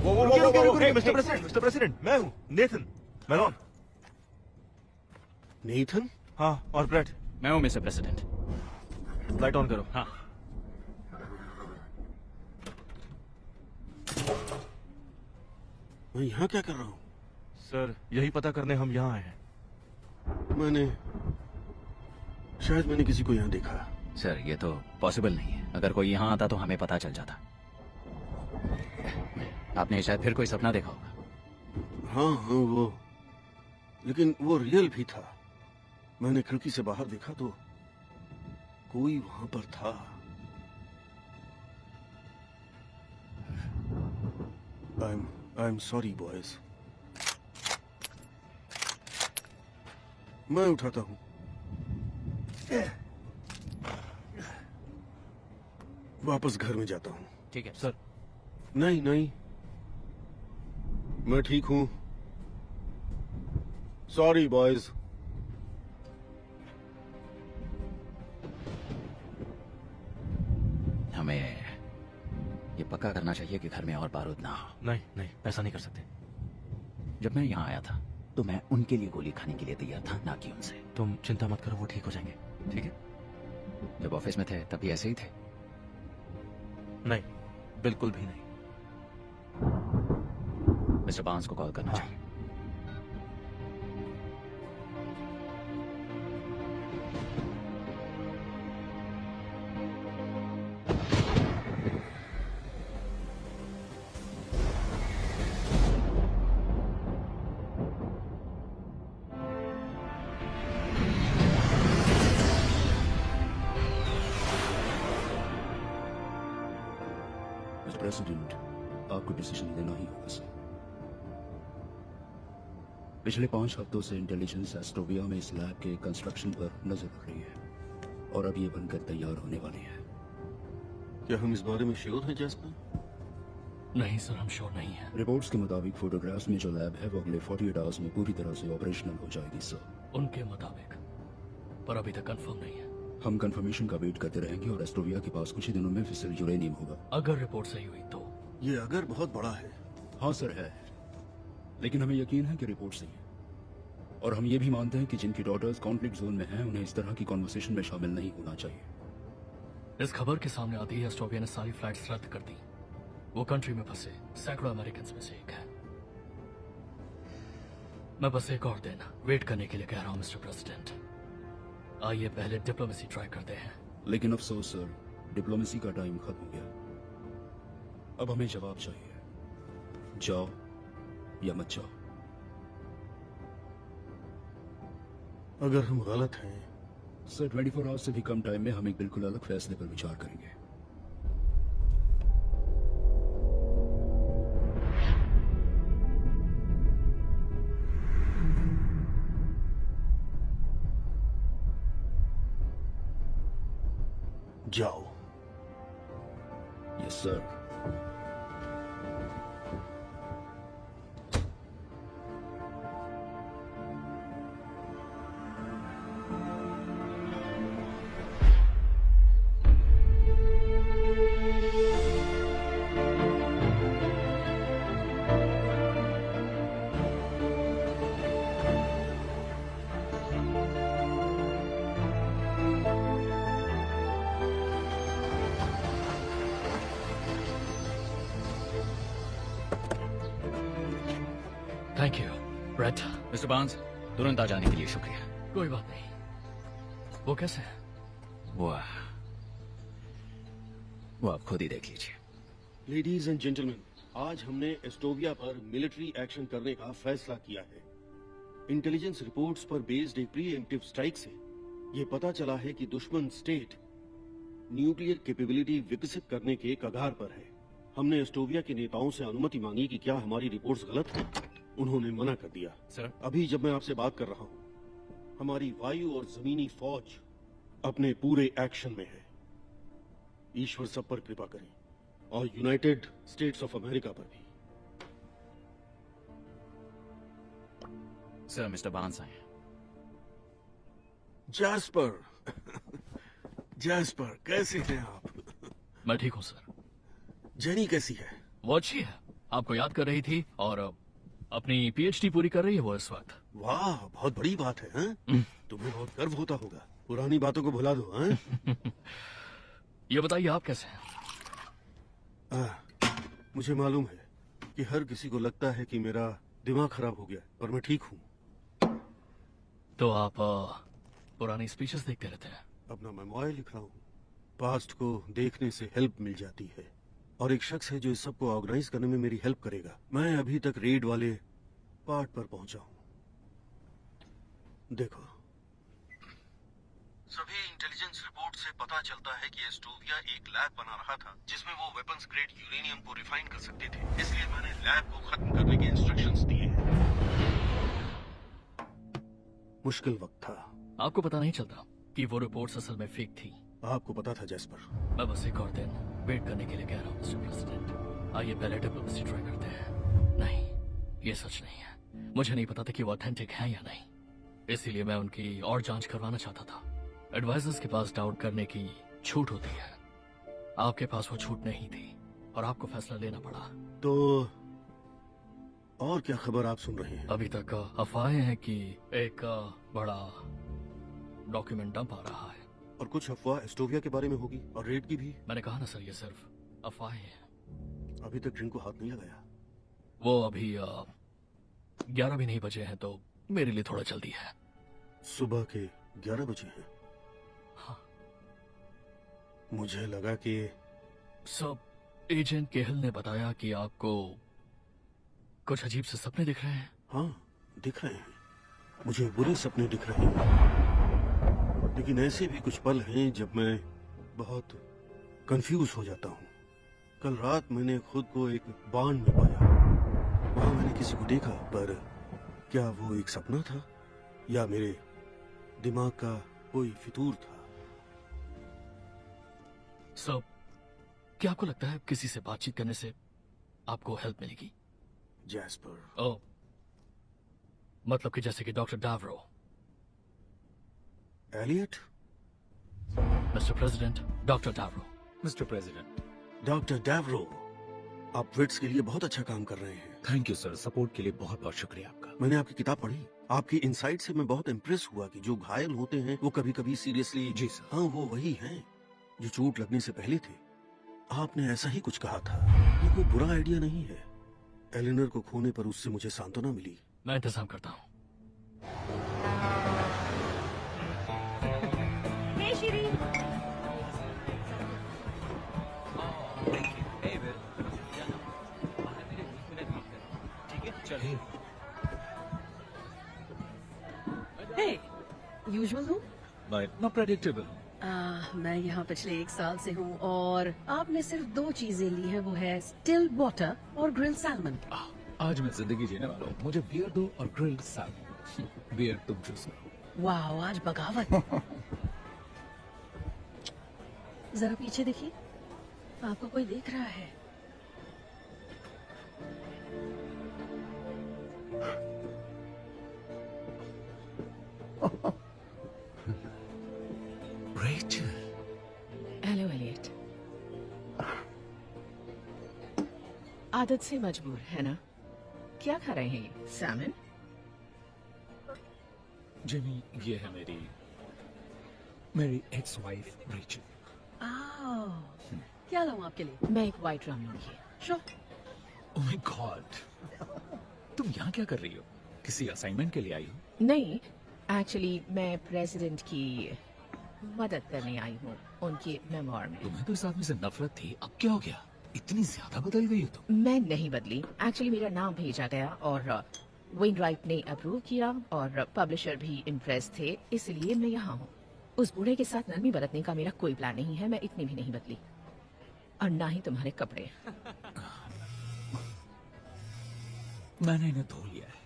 Mister president, मैं हूँ Nathan Malone. Nathan? हाँ, और ब्रेट। मैं हूँ मिस्टर प्रेसिडेंट। लाइट ऑन करो। हाँ। मैं यहाँ क्या कर रहा हूँ? सर, यही पता करने हम यहाँ आए हैं। शायद मैंने किसी को यहाँ देखा। सर, ये तो पॉसिबल नहीं है। अगर कोई यहाँ आता तो हमें पता चल जाता। आपने शायद फिर कोई सपना देखा होगा। हाँ, वो, लेकिन वो रियल भी था। मैंने खिड़की से बाहर देखा तो कोई वहां पर था। I am sorry boys. मैं उठाता हूँ। वापस घर में जाता हूँ। ठीक है सर। नहीं, मैं ठीक हूँ। Sorry boys. हमें ये पक्का करना चाहिए कि घर में और बारूद ना हो। नहीं, ऐसा नहीं कर सकते। जब मैं यहाँ आया था तो मैं उनके लिए गोली खाने के लिए तैयार था, ना कि उनसे। तुम चिंता मत करो, वो ठीक हो जाएंगे। ठीक है? जब ऑफिस में थे तब भी ऐसे ही थे? नहीं, बिल्कुल भी नहीं। मिस्टर बांस को कॉल करना चाहिए। प्रेसिडेंट, आपको डिसीजन लेना ही होगा सर। पिछले 5 हफ्तों से इंटेलिजेंस एस्ट्रोविया में इस लैब के कंस्ट्रक्शन पर नजर रख रही है और अब ये बनकर तैयार होने वाली है। क्या हम इस बारे में श्योर हैं जैस्पर? नहीं सर, हम श्योर नहीं है। रिपोर्ट्स के मुताबिक फोटोग्राफ्स में जो लैब है वो अगले 48 आवर्स में पूरी तरह से ऑपरेशनल हो जाएगी सर। उनके मुताबिक, पर अभी तक कंफर्म नहीं है। हम कंफर्मेशन का वेट करते रहेंगे और एस्ट्रोविया के पास कुछ ही दिनों में फिसल यूरेनियम होगा। अगर रिपोर्ट सही हुई तो? ये अगर बहुत बड़ा है। हाँ सर, है, लेकिन हमें यकीन है कि रिपोर्ट सही है। और हम ये भी मानते हैं कि जिनकी डॉटर्स कॉन्फ्लिक्ट जोन में हैं उन्हें इस तरह की कॉन्वर्सेशन में शामिल नहीं होना चाहिए। इस खबर के सामने आती है एस्ट्रोविया ने सारी फ्लाइट्स रद्द कर दी। वो कंट्री में फंसे सैकड़ों अमेरिकन में से एक है। मैं बस एक और दिन वेट करने के लिए कह रहा हूँ मिस्टर प्रेसिडेंट। आइए पहले डिप्लोमेसी ट्राई करते हैं। लेकिन अफसोस सर, डिप्लोमेसी का टाइम खत्म हो गया। अब हमें जवाब चाहिए, जाओ या मत जाओ। अगर हम गलत हैं सर, 24 आवर्स से भी कम टाइम में हम एक बिल्कुल अलग फैसले पर विचार करेंगे। जाओ। Yes sir. Thank you Brett. Mister बांस, तुरंत आ जाने के लिए शुक्रिया। कोई बात नहीं। वो कैसे है? वो आप खुद ही देख लीजिए। लेडीज एंड जेंटलमैन, आज हमने एस्टोविया पर मिलिट्री एक्शन करने का फैसला किया है। इंटेलिजेंस रिपोर्ट्स पर बेस्ड एक प्रीएम्प्टिव स्ट्राइक से ये पता चला है कि दुश्मन स्टेट न्यूक्लियर कैपेबिलिटी विकसित करने के कगार पर है। हमने एस्टोविया के नेताओं से अनुमति मांगी कि क्या हमारी रिपोर्ट्स गलत हैं। उन्होंने मना कर दिया। सर, अभी जब मैं आपसे बात कर रहा हूं, हमारी वायु और जमीनी फौज अपने पूरे एक्शन में है। ईश्वर सब पर कृपा करें, और यूनाइटेड स्टेट्स ऑफ अमेरिका पर भी। सर, मिस्टर बांस आए। जैस्पर जैस्पर, कैसे हैं आप? मैं ठीक हूँ सर। जेनी कैसी है? वो अच्छी है। आपको याद कर रही थी और अपनी पीएचडी पूरी कर रही है वो इस वक्त। वाह, बहुत बड़ी बात है, हाँ? तुम्हें बहुत गर्व होता होगा। पुरानी बातों को भुला दो, हाँ? ये बताइए आप कैसे हैं? मुझे मालूम है कि हर किसी को लगता है कि मेरा दिमाग खराब हो गया, पर मैं ठीक हूँ। तो आप पुरानी स्पीचेस देखते रहते हैं? अपना मेमोयर लिख रहा हूँ। पास्ट को देखने से हेल्प मिल जाती है, और एक शख्स है जो इस सब को ऑर्गेनाइज करने में मेरी हेल्प करेगा। मैं अभी तक रेड वाले पार्ट पर पहुंचा हूँ। देखो, सभी इंटेलिजेंस रिपोर्ट से पता चलता है कि एस्टोविया एक लैब बना रहा था जिसमें वो वेपन्स ग्रेड यूरेनियम को रिफाइन कर सकते थे। इसलिए मैंने लैब को खत्म करने के इंस्ट्रक्शंस दिए हैं। मुश्किल वक्त था। आपको पता नहीं चलता कि वो रिपोर्ट्स असल में फेक थी? आपको पता था जैस्पर? मैं बस एक और दिन वेट करने के लिए कह रहा हूँ मिस्टर प्रेसिडेंट। आइए पहले डिप्लोमेसी ट्राई करते हैं। नहीं, ये सच नहीं है। मुझे नहीं पता था कि वो ऑथेंटिक है या नहीं, इसीलिए मैं उनकी और जांच करवाना चाहता था। एडवाइजर्स के पास डाउट करने की छूट होती है, आपके पास वो छूट नहीं थी और आपको फैसला लेना पड़ा। तो और क्या खबर आप सुन रहे हैं? अभी तक अफवाहें हैं कि एक बड़ा डॉक्यूमेंट डंप आ रहा है। और कुछ अफवाह एस्टोविया के बारे में होगी और रेड की भी। मैंने कहा ना सर, ये सिर्फ अफवाहें हैं। अभी तक ड्रिंक को हाथ नहीं लगाया। वो अभी 11 भी नहीं बजे हैं, तो मेरे लिए थोड़ा जल्दी है। सुबह के 11 बजे हैं? हाँ। मुझे लगा कि सब एजेंट केहल ने बताया कि आपको कुछ अजीब से सपने दिख रहे हैं। हाँ, दिख रहे हैं। मुझे बुरे सपने दिख रहे हैं, लेकिन ऐसे भी कुछ पल हैं जब मैं बहुत कंफ्यूज हो जाता हूँ। कल रात मैंने खुद को एक बांध में पाया। वहां मैंने किसी को देखा, पर क्या वो एक सपना था या मेरे दिमाग का कोई फितूर था? सब क्या आपको लगता है किसी से बातचीत करने से आपको हेल्प मिलेगी? जैस्पर। ओह, मतलब कि जैसे कि डॉक्टर डावरो। एलियट? मिस्टर प्रेसिडेंट, डॉक्टर डावरो। मिस्टर प्रेसिडेंट, डॉक्टर डैवरो, आप विट्स के लिए बहुत अच्छा काम कर रहे हैं। Thank you sir. सपोर्ट के लिए बहुत बहुत शुक्रिया आपका। मैंने आपकी किताब पढ़ी। आपकी इनसाइट से मैं बहुत इम्प्रेस हुआ कि जो घायल होते हैं वो कभी कभी सीरियसली। जी सर। हाँ, वो वही हैं जो चोट लगने से पहले थे। आपने ऐसा ही कुछ कहा था। ये कोई बुरा आइडिया नहीं है। एलिनर को खोने पर उससे मुझे सांत्वना मिली। मैं इंतजाम करता हूँ। हे श्री, हे, यूजुअल हूँ। But not predictable. मैं यहाँ पिछले 1 साल से हूँ और आपने सिर्फ 2 चीजें ली है, वो है स्टिल वाटर और ग्रिल सैल्मन। आज मैं जिंदगी जीने वाला हूँ। मुझे बियर दो और ग्रिल सैल्मन। बियर तुम चूज करो। वाह, आज बगावत। जरा पीछे देखिए, आपको कोई देख रहा है। रेचल। Hello Elliot. आदत से मजबूर है ना? क्या खा रहे हैं ये? सैमन? जिमी, ये है मेरी एक्स वाइफ रेचल। क्या लाऊं आपके लिए? मैं एक वाइट राम लूंगी। श्योर। ओह माय गॉड, तुम यहाँ क्या कर रही हो? किसी असाइनमेंट के लिए आई हो? नहीं, एक्चुअली मैं प्रेसिडेंट की मदद करने आई हूँ उनके मेमोर में। तुम्हें तो इस आदमी से नफरत थी, अब क्या हो गया? इतनी ज्यादा बदल गई हो तुम। मैं नहीं बदली। एक्चुअली मेरा नाम भेजा गया और वेन राइट ने अप्रूव किया और पब्लिशर भी इम्प्रेस थे, इसलिए मैं यहाँ हूँ। उस बूढ़े के साथ नरमी बरतने का मेरा कोई प्लान नहीं है। मैं इतनी भी नहीं बदली, और ना ही तुम्हारे कपड़े। मैंने इन्हें धो लिया है।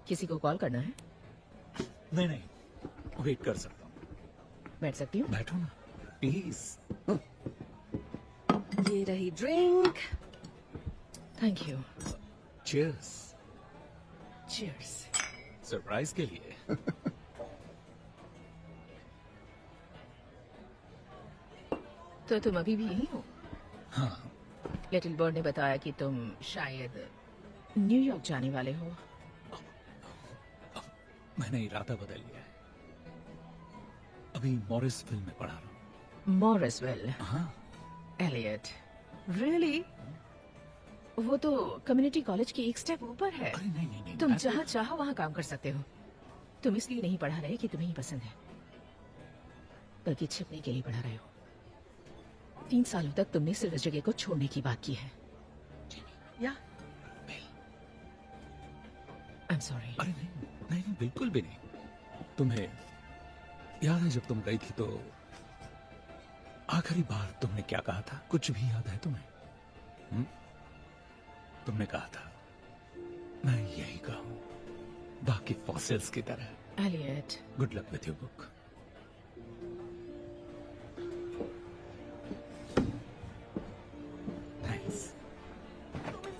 किसी को कॉल करना है? नहीं, वेट कर सकता हूँ। बैठ सकती हूँ? बैठो ना प्लीज। ये रही drink. Thank you. Cheers. Cheers. Surprise के लिए। तो तुम अभी भी यही हो? हाँ, लिटिल बर्ड ने बताया कि तुम शायद न्यूयॉर्क जाने वाले हो। मैंने इरादा बदल लिया है। अभी मॉरिसविल में पढ़ा रहा मॉरिसविल? हूँ। हाँ, एलियट, रियली? वो तो कम्युनिटी कॉलेज के एक स्टेप ऊपर है। अरे नहीं नहीं नहीं, तुम मैं- जहाँ चाहो वहाँ काम कर सकते हो। तुम इसलिए नहीं पढ़ा रहे कि तुम्हें ही पसंद है, बल्कि छिपने के लिए पढ़ा रहे हो। 3 सालों तक तुमने सिर्फ इस जगह को छोड़ने की बात की है। या आई एम सॉरी। अरे नहीं नहीं नहीं, बिल्कुल भी नहीं। तुम्हें याद है जब तुम गई थी तो आखिरी बार तुमने क्या कहा था? कुछ भी याद है तुम्हें? तुमने कहा था मैं यही कहूं, बाकी फॉसिल्स की तरह। Elliot, good luck with your book. Thanks.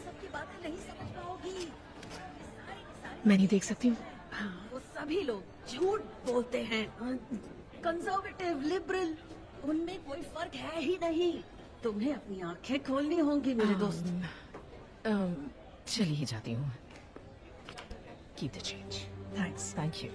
सबकी बातें नहीं समझ पाओगी। मैं नहीं देख सकती हूँ। हाँ, वो सभी लोग झूठ बोलते हैं। कंजर्वेटिव, लिबरल, उनमें कोई फर्क है ही नहीं। तुम्हें अपनी आंखें खोलनी होंगी मेरे दोस्त। चली ही जाती हूँ। Keep the change. Thanks. Thank you.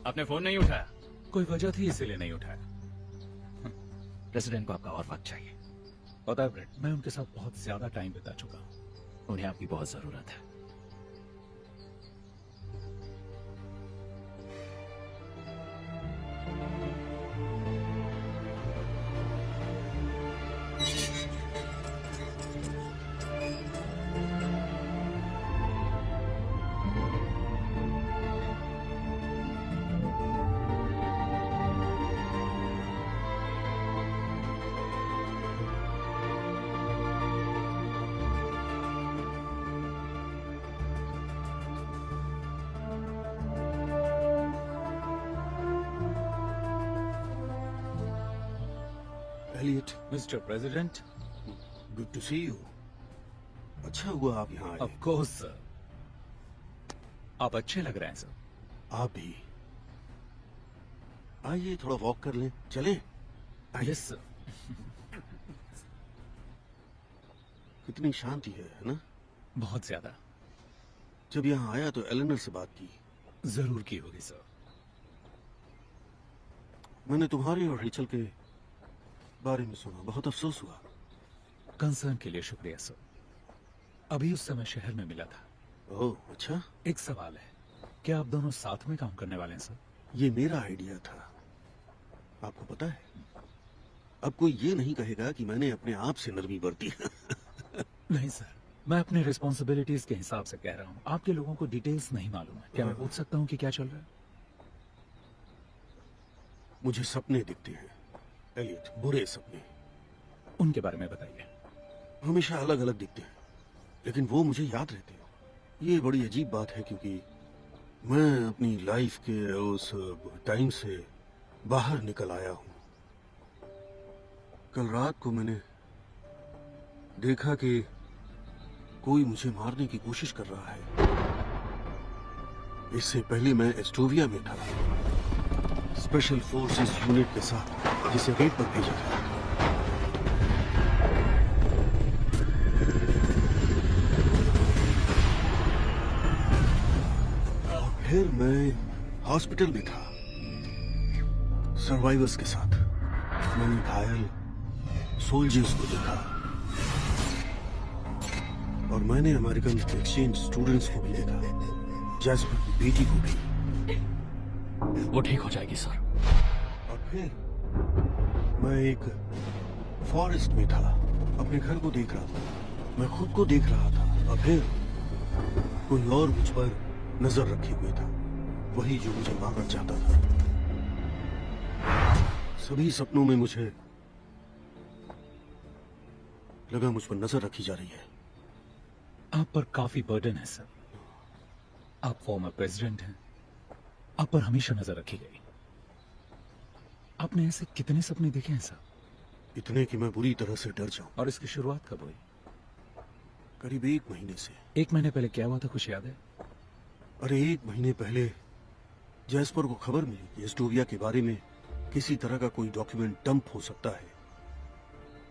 आपने फोन नहीं उठाया? कोई वजह थी इसीलिए नहीं उठाया। प्रेसिडेंट को आपका और वक्त चाहिए। पता है ब्रेट, मैं उनके साथ बहुत ज्यादा टाइम बिता चुका हूँ। उन्हें आपकी बहुत जरूरत है। Elliot, mister president. Good to see you. अच्छा हुआ आप यहाँ आए। ऑफ कोर्स सर, आप अच्छे लग रहे हैं सर। आप भी आइए, थोड़ा वॉक कर लें। चलें? आइए। Yes sir. कितनी शांति है ना? बहुत ज्यादा। जब यहाँ आया तो एलेनर से बात की। जरूर की होगी सर। मैंने तुम्हारे और रिचल के बारे में सुना, बहुत अफसोस हुआ। कंसर्न के लिए शुक्रिया सर। अभी उस समय शहर में मिला था। ओह, अच्छा। एक सवाल है, क्या आप दोनों साथ में काम करने वाले हैं सर? ये मेरा आइडिया था, आपको पता है। अब कोई ये नहीं कहेगा कि मैंने अपने आप से नरमी बरती। नहीं सर, मैं अपने रिस्पॉन्सिबिलिटीज के हिसाब से कह रहा हूँ। आपके लोगों को डिटेल्स नहीं मालूम है। क्या मैं पूछ सकता हूँ कि क्या चल रहा है? मुझे सपने दिखते हैं एलियट, बुरे सपने। उनके बारे में बताइए। हमेशा अलग अलग दिखते हैं, लेकिन वो मुझे याद रहते हैं। ये बड़ी अजीब बात है, क्योंकि मैं अपनी लाइफ के उस टाइम से बाहर निकल आया हूं। कल रात को मैंने देखा कि कोई मुझे मारने की कोशिश कर रहा है। इससे पहले मैं एस्टोविया में था, स्पेशल फोर्सेस यूनिट के साथ, जिसे रेड पर भेजा था। और फिर मैं हॉस्पिटल में था, सर्वाइवर्स के साथ। मैंने घायल सोल्जर्स को देखा, और मैंने अमेरिकन एक्सचेंज स्टूडेंट्स को भी देखा, जैस्पर की बेटी को भी। वो ठीक हो जाएगी सर। और फिर मैं एक फॉरेस्ट में था, अपने घर को देख रहा था, मैं खुद को देख रहा था। और फिर कोई और मुझ पर नजर रखे हुए था, वही जो मुझे मारना चाहता था। सभी सपनों में मुझे लगा मुझ पर नजर रखी जा रही है। आप पर काफी बर्डन है सर। आप फॉर्मर प्रेसिडेंट हैं, आप पर हमेशा नजर रखी गई। आपने ऐसे कितने सपने देखे हैं साहब? इतने कि मैं बुरी तरह से डर जाऊं। और इसकी शुरुआत कब हुई? करीब 1 महीने से। 1 महीने पहले क्या हुआ था, कुछ याद है? अरे 1 महीने पहले जैस्पर को खबर मिली कि एस्टोविया के बारे में किसी तरह का कोई डॉक्यूमेंट डंप हो सकता है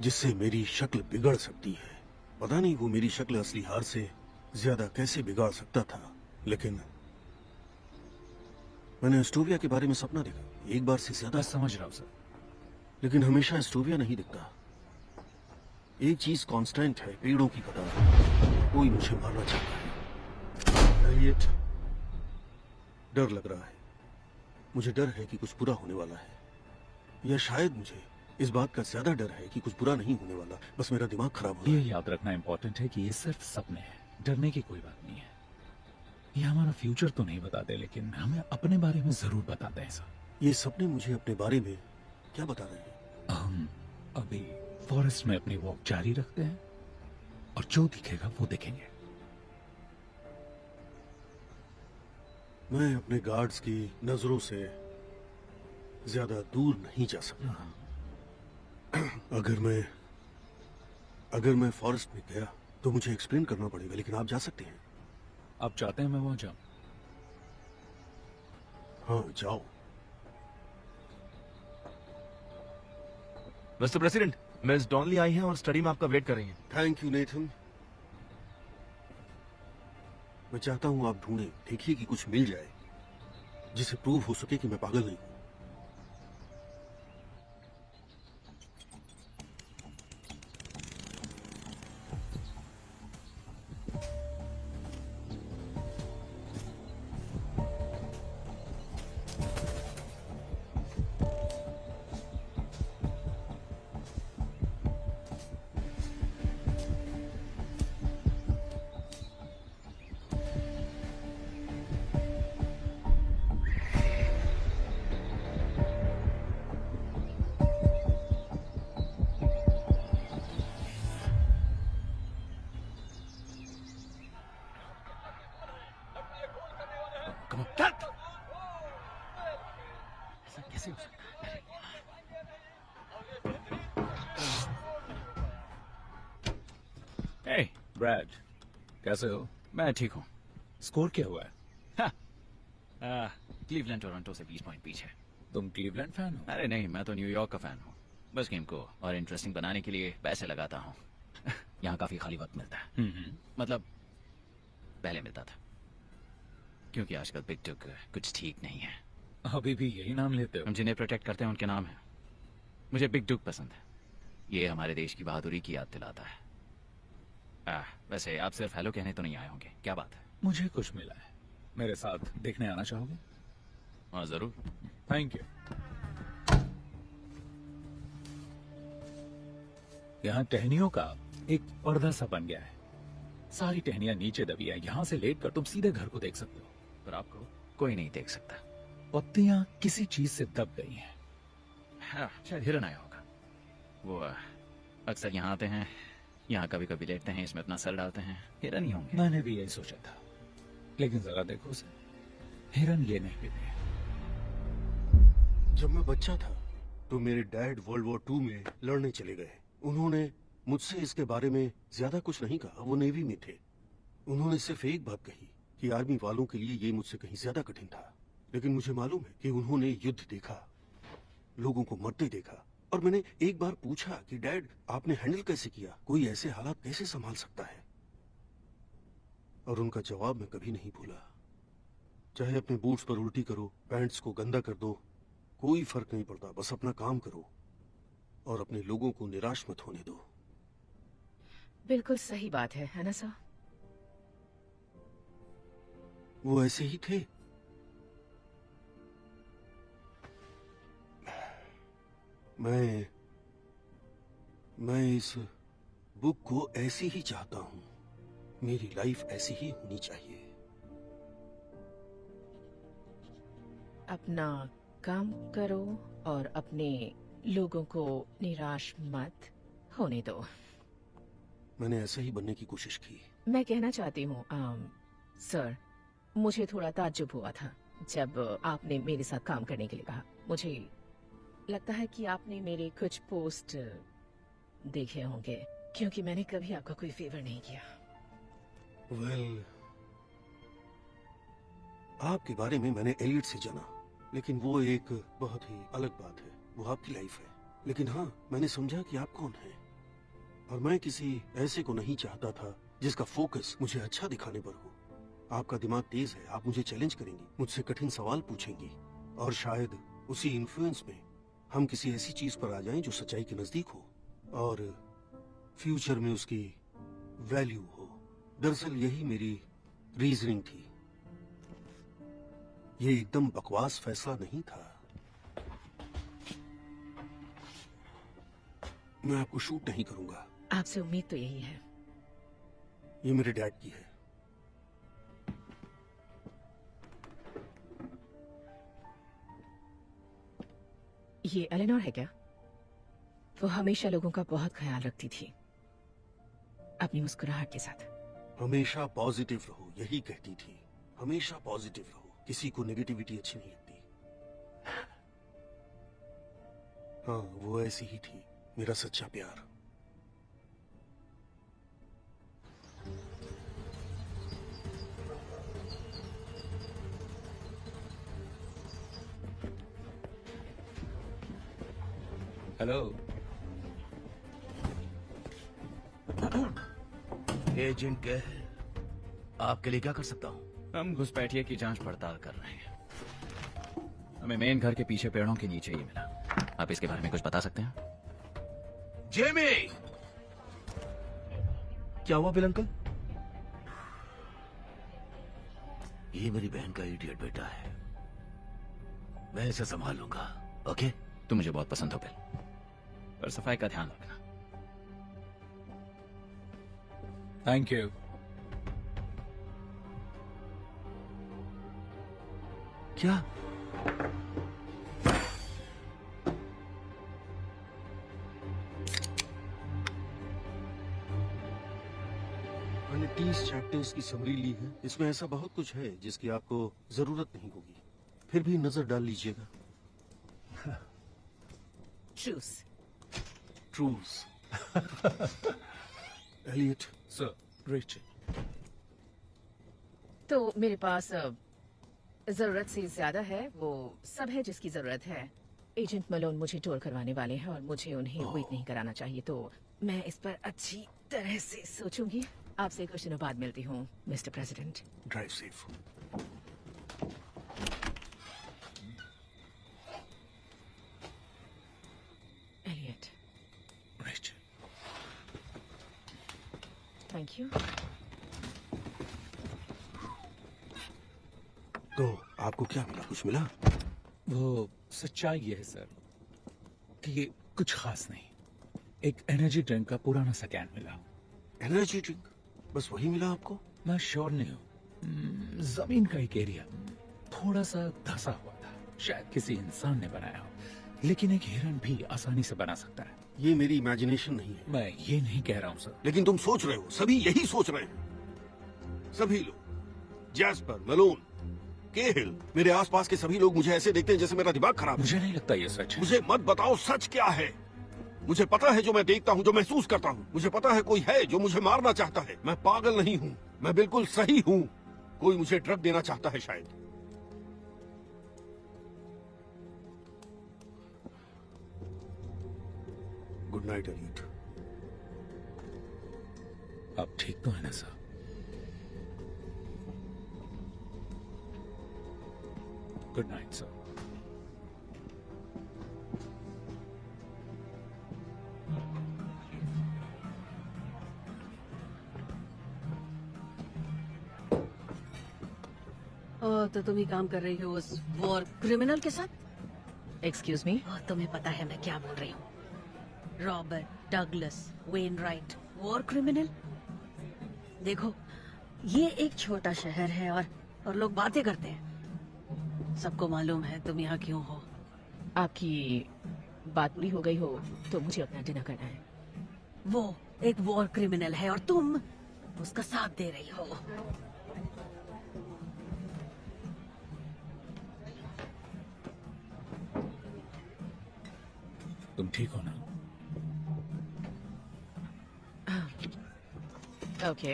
जिससे मेरी शक्ल बिगड़ सकती है। पता नहीं वो मेरी शक्ल असली हार से ज्यादा कैसे बिगाड़ सकता था, लेकिन मैंने एस्टोविया के बारे में सपना देखा, एक बार से ज्यादा। मैं समझ रहा हूं सर। लेकिन हमेशा एस्टोविया नहीं दिखता। एक चीज कांस्टेंट है, पेड़ों की कतार। कोई मुझे मारना चाहता है। एलियट, डर लग रहा है। मुझे डर है कि कुछ बुरा होने वाला है, या शायद मुझे इस बात का ज्यादा डर है कि कुछ बुरा नहीं होने वाला, बस मेरा दिमाग खराब हो रहा ये है। याद रखना इंपॉर्टेंट है कि ये सिर्फ सपने हैं, डरने की कोई बात नहीं है। ये हमारा फ्यूचर तो नहीं बताते, लेकिन हमें अपने बारे में जरूर बताते हैं सर। ये सपने मुझे अपने बारे में क्या बता रहे हैं? हम अभी फॉरेस्ट में अपनी वॉक जारी रखते हैं और जो दिखेगा वो देखेंगे। मैं अपने गार्ड्स की नजरों से ज्यादा दूर नहीं जा सकता। अगर मैं फॉरेस्ट में गया तो मुझे एक्सप्लेन करना पड़ेगा, लेकिन आप जा सकते हैं। आप चाहते हैं मैं वहां जाऊं? हाँ, जाओ। मिस्टर प्रेसिडेंट, मिस डॉनली आई हैं और स्टडी में आपका वेट कर रही हैं। Thank you Nathan. मैं चाहता हूं आप ढूंढें, देखिए कि कुछ मिल जाए जिसे प्रूव हो सके कि मैं पागल नहीं हूं। ऐसा कैसे हो सकता है? हे ब्रैड, कैसे हो? मैं ठीक हूँ। स्कोर क्या हुआ है? क्लीवलैंड टोरंटो से 20 पॉइंट पीछे। तुम क्लीवलैंड फैन हो? अरे नहीं, मैं तो न्यूयॉर्क का फैन हूँ। बस गेम को और इंटरेस्टिंग बनाने के लिए पैसे लगाता हूँ। यहाँ काफी खाली वक्त मिलता है। मतलब पहले मिलता था, क्योंकि आजकल बिग डुक कुछ ठीक नहीं है। अभी भी यही नाम लेते हो? हम जिन्हें प्रोटेक्ट करते हैं उनके नाम है। मुझे बिग डुक पसंद है। ये हमारे देश की बहादुरी की याद दिलाता है। वैसे आप सिर्फ हेलो कहने तो नहीं आए होंगे, क्या बात है? मुझे कुछ मिला है, मेरे साथ देखने आना चाहोगे? हाँ जरूर। Thank you. यहाँ टहनियों का एक पर्दा सा बन गया है। सारी टहनियां नीचे दबी है। यहाँ से लेटकर तुम सीधे घर को देख सकते हो। पर आपको कोई नहीं देख सकता। पत्तियां किसी चीज से दब गई हैं। हाँ, शायद हिरन आया होगा। वो अक्सर यहाँ आते हैं, यहाँ कभी कभी लेटते हैं, इसमें अपना सर डालते हैं। हिरन ही होंगे। मैंने भी यही सोचा था, लेकिन जरा देखो उसे, हिरन ये नहीं भी। जब मैं बच्चा था तो मेरे डैड वर्ल्ड वॉर 2 में लड़ने चले गए। उन्होंने मुझसे इसके बारे में ज्यादा कुछ नहीं कहा, वो नेवी में थे। उन्होंने सिर्फ एक बात कही कि आर्मी वालों के लिए ये मुझसे कहीं ज्यादा कठिन था। लेकिन मुझे मालूम है कि उन्होंने युद्ध देखा, लोगों को मरते देखा। और मैंने एक बार पूछा कि डैड, आपने हैंडल कैसे किया? कोई ऐसे हालात कैसे संभाल सकता है? और उनका जवाब मैं कभी नहीं भूला। चाहे अपने बूट्स पर उल्टी करो, पैंट्स को गंदा कर दो, कोई फर्क नहीं पड़ता, बस अपना काम करो और अपने लोगों को निराश मत होने दो। बिल्कुल सही बात है ना सर? वो ऐसे ही थे। मैं इस बुक को ऐसी ही चाहता हूं। मेरी लाइफ ऐसी ही होनी चाहिए। अपना काम करो और अपने लोगों को निराश मत होने दो। मैंने ऐसा ही बनने की कोशिश की। मैं कहना चाहती हूँ सर, मुझे थोड़ा ताज्जुब हुआ था जब आपने मेरे साथ काम करने के लिए कहा। मुझे लगता है कि आपने मेरे कुछ पोस्ट देखे होंगे, क्योंकि मैंने कभी आपका कोई फेवर नहीं किया। वेल, आपके बारे में मैंने एलियट से जाना, लेकिन वो एक बहुत ही अलग बात है। वो आपकी लाइफ है। लेकिन हाँ, मैंने समझा कि आप कौन हैं, और मैं किसी ऐसे को नहीं चाहता था जिसका फोकस मुझे अच्छा दिखाने पर हो। आपका दिमाग तेज है, आप मुझे चैलेंज करेंगी, मुझसे कठिन सवाल पूछेंगी, और शायद उसी इन्फ्लुएंस में हम किसी ऐसी चीज पर आ जाएं जो सच्चाई के नजदीक हो और फ्यूचर में उसकी वैल्यू हो। दरअसल यही मेरी रीजनिंग थी। ये एकदम बकवास फैसला नहीं था। मैं आपको शूट नहीं करूंगा। आपसे उम्मीद तो यही है। ये मेरे डैड की है। ये एलेनोर है क्या? वो हमेशा लोगों का बहुत ख्याल रखती थी, अपनी मुस्कुराहट के साथ। हमेशा पॉजिटिव रहो, यही कहती थी। हमेशा पॉजिटिव रहो, किसी को नेगेटिविटी अच्छी नहीं लगती। हाँ, वो ऐसी ही थी, मेरा सच्चा प्यार। हेलो। एजेंट के आपके लिए क्या कर सकता हूँ? हम घुसपैठिए की जांच पड़ताल कर रहे हैं। हमें मेन घर के पीछे पेड़ों के नीचे ही मिला। आप इसके बारे में कुछ बता सकते हैं? जेमी! क्या हुआ बिल अंकल? ये मेरी बहन का इडियट बेटा है, मैं इसे संभाल लूंगा। ओके? तुम मुझे बहुत पसंद हो बिल, पर सफाई का ध्यान रखना। Thank you. क्या? मैंने 30 चैप्टर्स की समरी ली है। इसमें ऐसा बहुत कुछ है जिसकी आपको जरूरत नहीं होगी, फिर भी नजर डाल लीजिएगा। Truce. Truce. Elliot. Sir, Richard. तो मेरे पास जरूरत से ज्यादा है, वो सब है जिसकी जरूरत है। एजेंट मलोन मुझे टोर करवाने वाले हैं और मुझे उन्हें वेट नहीं कराना चाहिए, तो मैं इस पर अच्छी तरह से सोचूंगी। आपसे कुछ दिनों बाद मिलती हूँ, mister president. Drive safe. Elliot. Richard. Thank you. तो आपको क्या मिला? कुछ मिला? वो सच्चाई ये है सर कि ये कुछ खास नहीं। एक एनर्जी ड्रिंक का पुराना सा कैन मिला। Energy drink? बस वही मिला आपको? मैं श्योर नहीं हूँ। जमीन का एक एरिया थोड़ा सा धंसा हुआ था, शायद किसी इंसान ने बनाया हो, लेकिन एक हिरन भी आसानी से बना सकता है। ये मेरी इमेजिनेशन नहीं है। मैं ये नहीं कह रहा हूँ सर। लेकिन तुम सोच रहे हो, सभी यही सोच रहे हैं। सभी लोग, जैस्पर, मलोन, केहिल, मेरे आसपास के सभी लोग मुझे ऐसे देखते हैं जैसे मेरा दिमाग खराब है। मुझे नहीं लगता ये सच है। मुझे मत बताओ सच क्या है। मुझे पता है जो मैं देखता हूँ, जो महसूस करता हूँ। मुझे पता है कोई है जो मुझे मारना चाहता है। मैं पागल नहीं हूँ, मैं बिल्कुल सही हूँ। कोई मुझे ड्रग देना चाहता है शायद। Good night Elliot. आप ठीक तो है ना सर? Good night sir. तो तुम ही काम कर रही हो उस वॉर क्रिमिनल के साथ? Excuse me. तुम्हें पता है मैं क्या बोल रही हूँ। Robert Douglas Wainwright, war criminal. देखो, ये एक छोटा शहर है और लोग बातें करते हैं। सबको मालूम है तुम यहाँ क्यों हो। आपकी बात पूरी हो गई हो तो मुझे अपना डिनर करना है। वो एक वॉर क्रिमिनल है और तुम उसका साथ दे रही हो। तुम ठीक हो ना? ओके।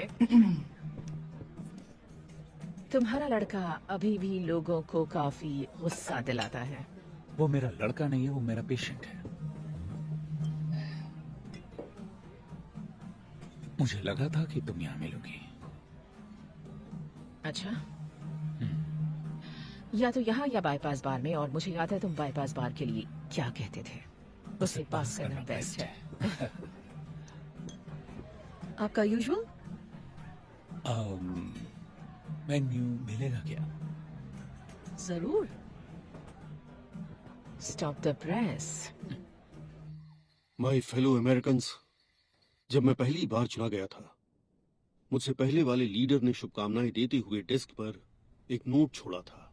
तुम्हारा लड़का अभी भी लोगों को काफी गुस्सा दिलाता है। वो मेरा लड़का नहीं है, वो मेरा पेशेंट है। मुझे लगा था कि तुम यहां मिलोगी। अच्छा, या तो यहाँ या बाईपास बार में, और मुझे याद है तुम बाईपास बार के लिए क्या कहते थे। उसे पास करना बेस्ट है। आपका यूजुअल? मेन्यू मिलेगा क्या? जरूर। Stop the press. My fellow Americans, जब मैं पहली बार चुना गया था, मुझसे पहले वाले लीडर ने शुभकामनाएं देते हुए डेस्क पर एक नोट छोड़ा था।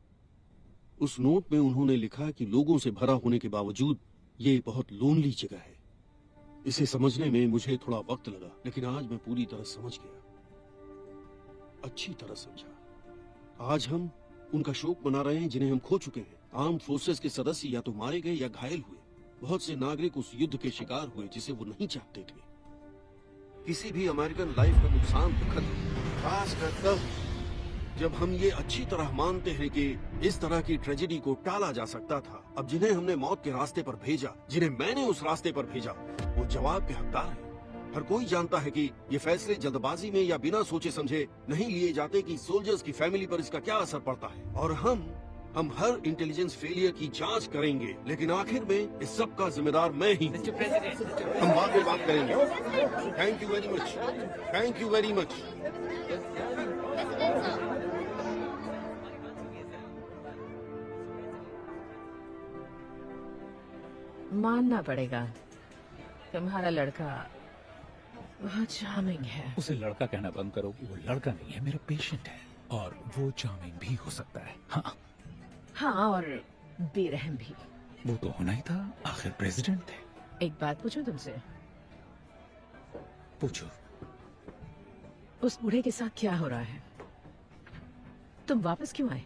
उस नोट में उन्होंने लिखा कि लोगों से भरा होने के बावजूद ये एक बहुत लोनली जगह है। इसे समझने में मुझे थोड़ा वक्त लगा, लेकिन आज मैं पूरी तरह समझ गया, अच्छी तरह समझा। आज हम उनका शोक मना रहे हैं जिन्हें हम खो चुके हैं। आर्म फोर्सेस के सदस्य या तो मारे गए या घायल हुए। बहुत से नागरिक उस युद्ध के शिकार हुए जिसे वो नहीं चाहते थे। किसी भी अमेरिकन लाइफ का नुकसान दुखद है, खासकर तब जब हम ये अच्छी तरह मानते हैं कि इस तरह की ट्रेजेडी को टाला जा सकता था। अब जिन्हें हमने मौत के रास्ते पर भेजा, जिन्हें मैंने उस रास्ते पर भेजा, वो जवाब के हकदार हैं। हर कोई जानता है कि ये फैसले जल्दबाजी में या बिना सोचे समझे नहीं लिए जाते कि सोल्जर्स की फैमिली पर इसका क्या असर पड़ता है। और हम हर इंटेलिजेंस फेलियर की जांच करेंगे, लेकिन आखिर में इस सब का जिम्मेदार मैं ही हूँ। हम बाद में बात करेंगे। Thank you very much. Thank you very much. मानना पड़ेगा, तुम्हारा लड़का बहुत चार्मिंग है। उसे लड़का कहना बंद करो। वो लड़का नहीं है, मेरा पेशेंट है, और वो चार्मिंग भी हो सकता है। हाँ हाँ, और बेरहम भी। वो तो होना ही था, आखिर प्रेसिडेंट थे। एक बात पूछूं तुमसे? पूछो। उस बूढ़े के साथ क्या हो रहा है? तुम वापस क्यों आए?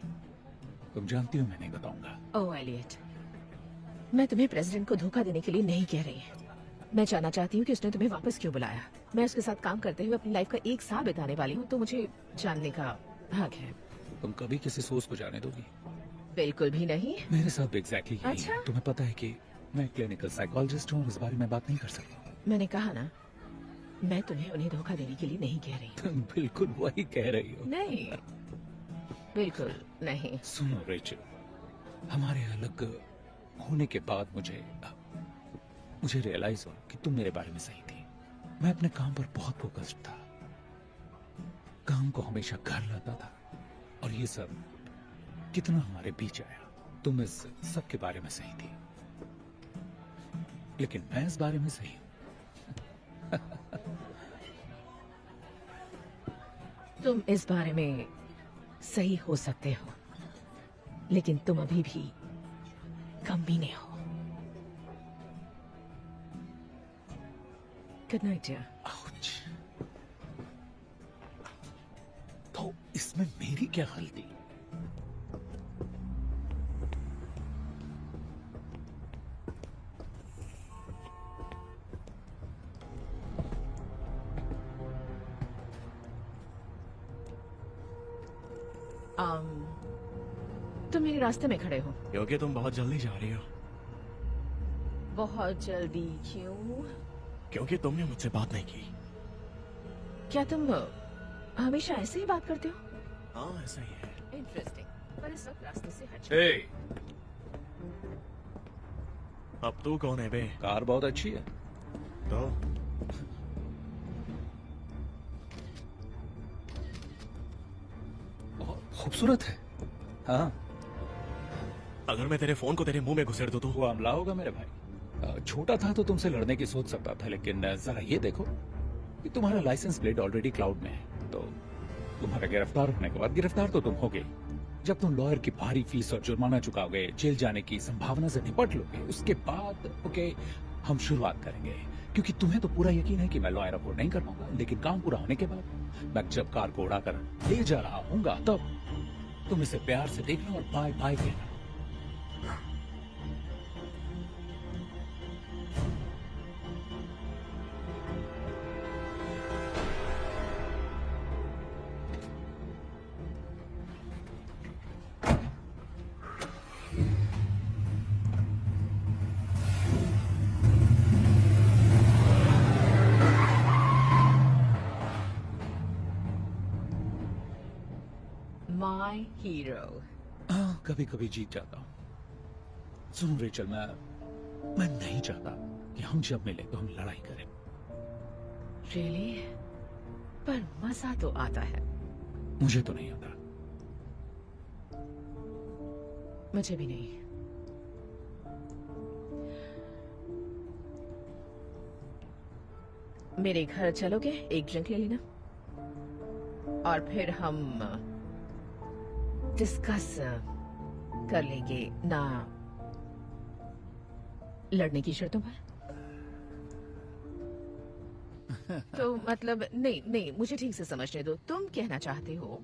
तुम जानती हो मैं नहीं बताऊंगा। ओह एलियट, मैं तुम्हें प्रेसिडेंट को धोखा देने के लिए नहीं कह रही। मैं जानना चाहती हूँ कि उसने तुम्हें वापस क्यों बुलाया। मैं उसके साथ काम करते हुए अपनी लाइफ का 1 साल बिताने वाली हूँ, तो मुझे जानने का हक है। तुम कभी किसी सोच को जाने दोगी? बिल्कुल भी नहीं। मेरे साथ भी एग्जैक्टली यही अच्छा? है। तुम्हें पता है कि मैं क्लिनिकल साइकोलॉजिस्ट हूँ, इस बारे में बात नहीं कर सकता। मैंने कहा ना, मैं तुम्हें उन्हें धोखा देने के लिए नहीं कह रही। तुम बिल्कुल वही कह रही हो। नहीं, बिल्कुल नहीं। सुनो रेचल, हमारे अलग होने के बाद मुझे रियलाइज हुआ कि तुम मेरे बारे में सही थी। मैं अपने काम पर बहुत फोकस्ड था, काम को हमेशा घर लाता था, और ये सब कितना हमारे बीच आया। तुम इस सब के बारे में सही थी, लेकिन मैं इस बारे में सही हूं। तुम इस बारे में सही हो सकते हो, लेकिन तुम अभी भी कमीने हो। Good night dear. आउच। तो इसमें मेरी क्या गलती? तुम मेरे रास्ते में खड़े हो क्योंकि तुम बहुत जल्दी जा रही हो। बहुत जल्दी क्यों? क्योंकि तुमने मुझसे बात नहीं की। क्या तुम हमेशा ऐसे ही बात करते हो? हाँ ऐसा ही है। इंटरेस्टिंग, पर इस वक्त रास्ते से हट जाओ। अब तू कौन है बे? कार बहुत अच्छी है। तो बहुत खूबसूरत है। हाँ, अगर मैं तेरे फोन को तेरे मुंह में घुसेड़ दूं तो? वो हमला होगा मेरे भाई। छोटा था तो तुमसे लड़ने की सोच सकता था, लेकिन जरा ये देखो कि तुम्हारा लाइसेंस प्लेट ऑलरेडी क्लाउड में है, तो तुम्हारा गिरफ्तार होने के बाद गिरफ्तार तो तुम होगे। जब तुम लॉयर की भारी फीस और जुर्माना चुकाओगे, जेल जाने की संभावना से निपट लोगे, उसके बाद ओके हम शुरुआत करेंगे। क्योंकि तुम्हें तो पूरा यकीन है कि मैं लॉयर अफोर्ड नहीं कर पाऊंगा, लेकिन काम पूरा होने के बाद मैं जब कार को उड़ाकर ले जा रहा हूँगा, तब तुम इसे प्यार से देखना और बाय बाय कहना। My hero. हाँ, कभी कभी जीत जाता हूँ। सुनो रेचल, मैं नहीं चाहता कि हम जब मिले तो हम लड़ाई करें। रियली? पर मजा तो आता है। मुझे तो नहीं आता। मुझे भी नहीं। मेरे घर चलोगे? एक ड्रिंक ले लेना और फिर हम डिस्कस कर लेंगे ना लड़ने की शर्तों पर। तो मतलब नहीं, मुझे ठीक से समझने दो। तुम कहना चाहते हो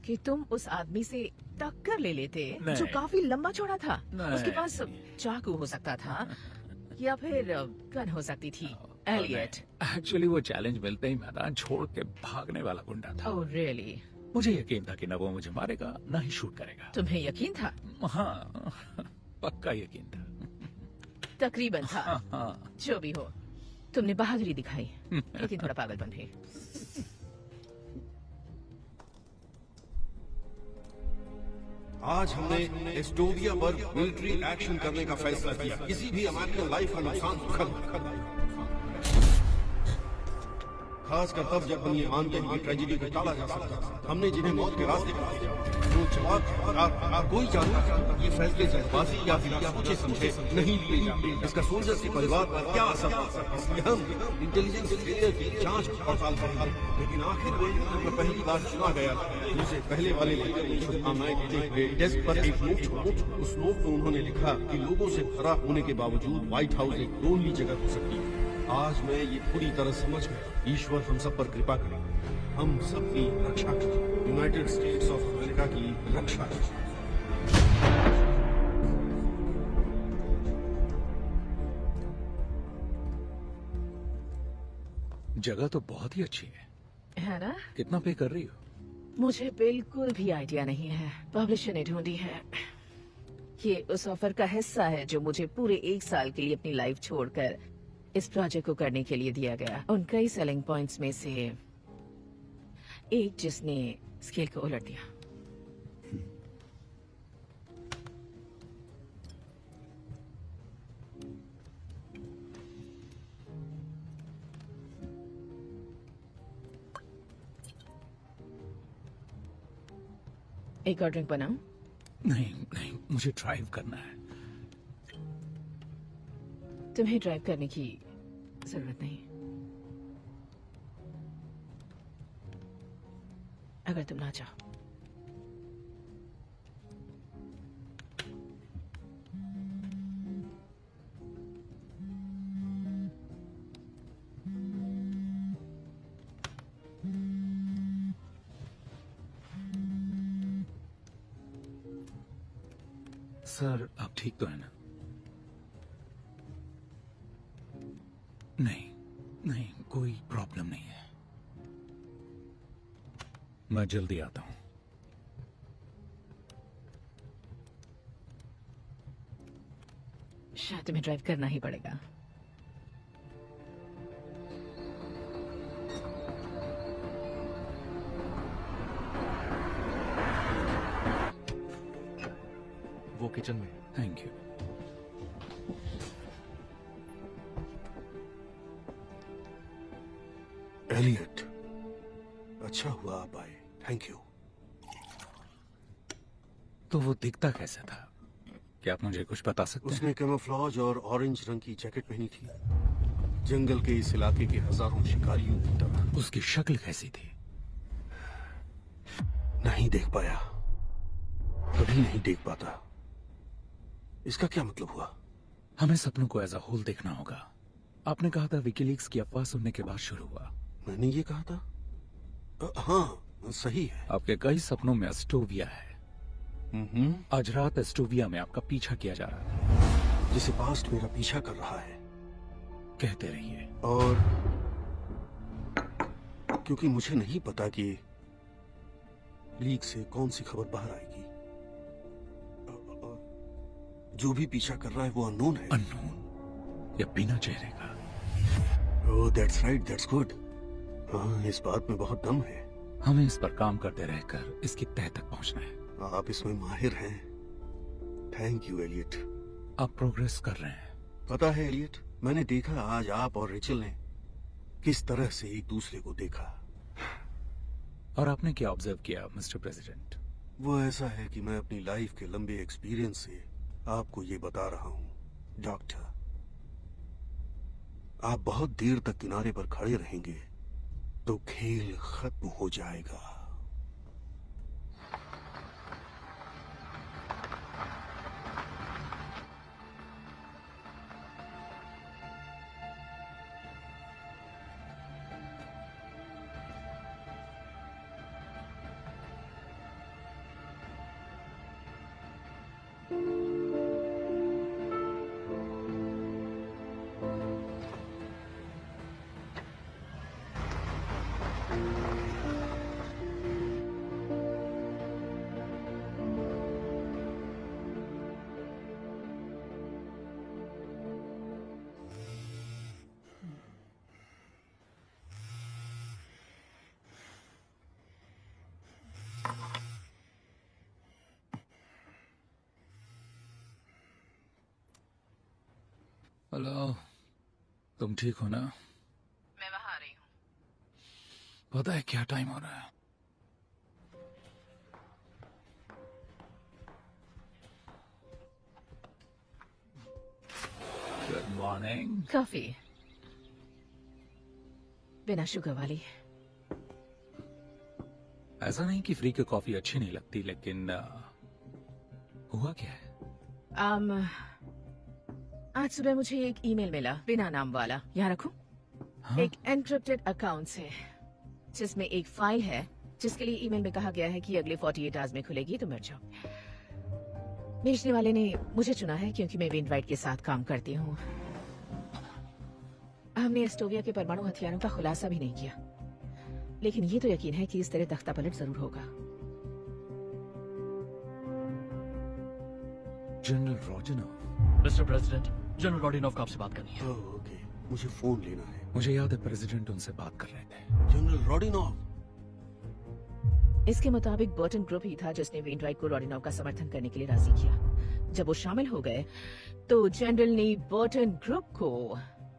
कि तुम उस आदमी से टक्कर ले लेते जो नहीं। काफी लंबा चौड़ा था। नहीं। उसके पास चाकू हो सकता था या फिर गन हो सकती थी। एलियट। एक्चुअली वो चैलेंज मिलते ही मैदान छोड़ के भागने वाला गुंडा था। Oh really? मुझे यकीन था कि न वो मुझे मारेगा न ही शूट करेगा। तुम्हें यकीन था? हाँ, पक्का यकीन था। तकरीबन था। हाँ। जो भी हो, तुमने बहादुरी दिखाई, लेकिन थोड़ा पागलपन भी। आज हमने एस्टोविया पर मिलिट्री एक्शन करने का फैसला किया। किसी भी अमेरिकन लाइफ का नुकसान दुखद, खासकर तब जब हम ये मानते हैं कि ट्रेजेडी को टाला जा सकता था। हमने जिन्हें मौत के रास्ते पर भेजा, तो जवाब कोई जानता ये फैसले जल्दबाजी या फिर सोचे समझे नहीं लिए जाते। इसका सोल्जर्स के परिवार पर क्या असर पड़ता है, इसलिए हम इंटेलिजेंस फेलियर की जांच पड़ताल करेंगे। लेकिन आखिर में जब पहली बार चुना गया मुझे पहले वाले लीडर ने शुभकामनाएं देते हुए डेस्क पर एक नोट छोड़ा। उस नोट में उन्होंने लिखा कि लोगों से भरा होने के बावजूद व्हाइट हाउस एक लोनली जगह हो सकती है। आज मैं ये पूरी तरह समझ गया। ईश्वर हम सब पर कृपा करे, हम सबकी रक्षा करें, यूनाइटेड स्टेट्स ऑफ अमेरिका की रक्षा करें। जगह तो बहुत ही अच्छी है ना? कितना पे कर रही हो? मुझे बिल्कुल भी आइडिया नहीं है। पब्लिशर ने ढूंढी है। ये उस ऑफर का हिस्सा है जो मुझे पूरे 1 साल के लिए अपनी लाइफ छोड़कर इस प्रोजेक्ट को करने के लिए दिया गया। उन कई सेलिंग पॉइंट्स में से एक जिसने स्केल को उलट दिया। एक और ड्रिंक बनाऊं? नहीं, मुझे ड्राइव करना है। तुम्हें ड्राइव करने की जरूरत नहीं। अगर तुम ना चाहो। सर, आप ठीक तो है ना? नहीं, कोई प्रॉब्लम नहीं है। मैं जल्दी आता हूं। शायद तुम्हें ड्राइव करना ही पड़ेगा। वो किचन में। Thank you. एलियट, अच्छा हुआ आप आए। Thank you. तो वो दिखता कैसा था? क्या आप मुझे कुछ बता सकते हैं? उसने कैमोफ्लेज और ऑरेंज रंग की जैकेट पहनी थी। जंगल के इस इलाके के हजारों शिकारियों की तरह। उसकी शक्ल कैसी थी? नहीं देख पाया, कभी नहीं देख पाता। इसका क्या मतलब हुआ? हमें सपनों को एज अ होल देखना होगा। आपने कहा था विकीलीक्स की अफवाह सुनने के बाद शुरू हुआ। मैंने ये कहा था? हाँ, सही है। आपके कई सपनों में एस्टोविया है। आज रात एस्टोविया में आपका पीछा किया जा रहा था। जिसे पास्ट मेरा पीछा कर रहा है। कहते रहिए। और क्योंकि मुझे नहीं पता कि लीक से कौन सी खबर बाहर आएगी। जो भी पीछा कर रहा है वो अननोन है। अननोन या बिना चेहरे का? ओह, दैट्स राइट, दैट्स गुड। हाँ, इस बात में बहुत दम है। हमें इस पर काम करते रहकर इसकी तह तक पहुंचना है। आप इसमें माहिर हैं। Thank you Elliot. आप प्रोग्रेस कर रहे हैं। पता है एलियट, मैंने देखा आज आप और रिचल ने किस तरह से एक दूसरे को देखा। और आपने क्या ऑब्जर्व किया मिस्टर प्रेसिडेंट? वो ऐसा है कि मैं अपनी लाइफ के लंबे एक्सपीरियंस से आपको ये बता रहा हूं डॉक्टर। आप बहुत देर तक किनारे पर खड़े रहेंगे तो खेल खत्म हो जाएगा। हेलो, तुम ठीक हो ना? मैं वहां आ रही हूँ। पता है क्या टाइम हो रहा है? Good morning. कॉफी बिना शुगर वाली। ऐसा नहीं कि फ्री की कॉफी अच्छी नहीं लगती, लेकिन हुआ क्या है? आज सुबह मुझे एक ईमेल मिला बिना नाम वाला। यहाँ रखूं? हाँ? एक एनक्रिप्टेड अकाउंट से, जिसमें एक फाइल है जिसके लिए ईमेल में कहा गया है कि अगले 48 आवर्स में खुलेगी, तो मर जाओ। भेजने वाले ने मुझे चुना है क्योंकि मैं वेनराइट के साथ काम करती हूँ। हमने एस्टोविया के परमाणु हथियारों का खुलासा भी नहीं किया, लेकिन ये तो यकीन है कि इस तरह तख्ता पलट जरूर होगा। जनरल रोडिनोव। मिस्टर प्रेसिडेंट, जनरल रॉडिनोव आपसे बात करनी है। ओके, मुझे फोन लेना है। मुझे याद है प्रेसिडेंट उनसे बात कर रहे थे। जनरल रॉडिनोव। इसके मुताबिक बर्टन ग्रुप ही था जिसने वेनराइट को रॉडिनोव का समर्थन करने के लिए राजी किया। जब वो शामिल हो गए तो जनरल ने बर्टन ग्रुप को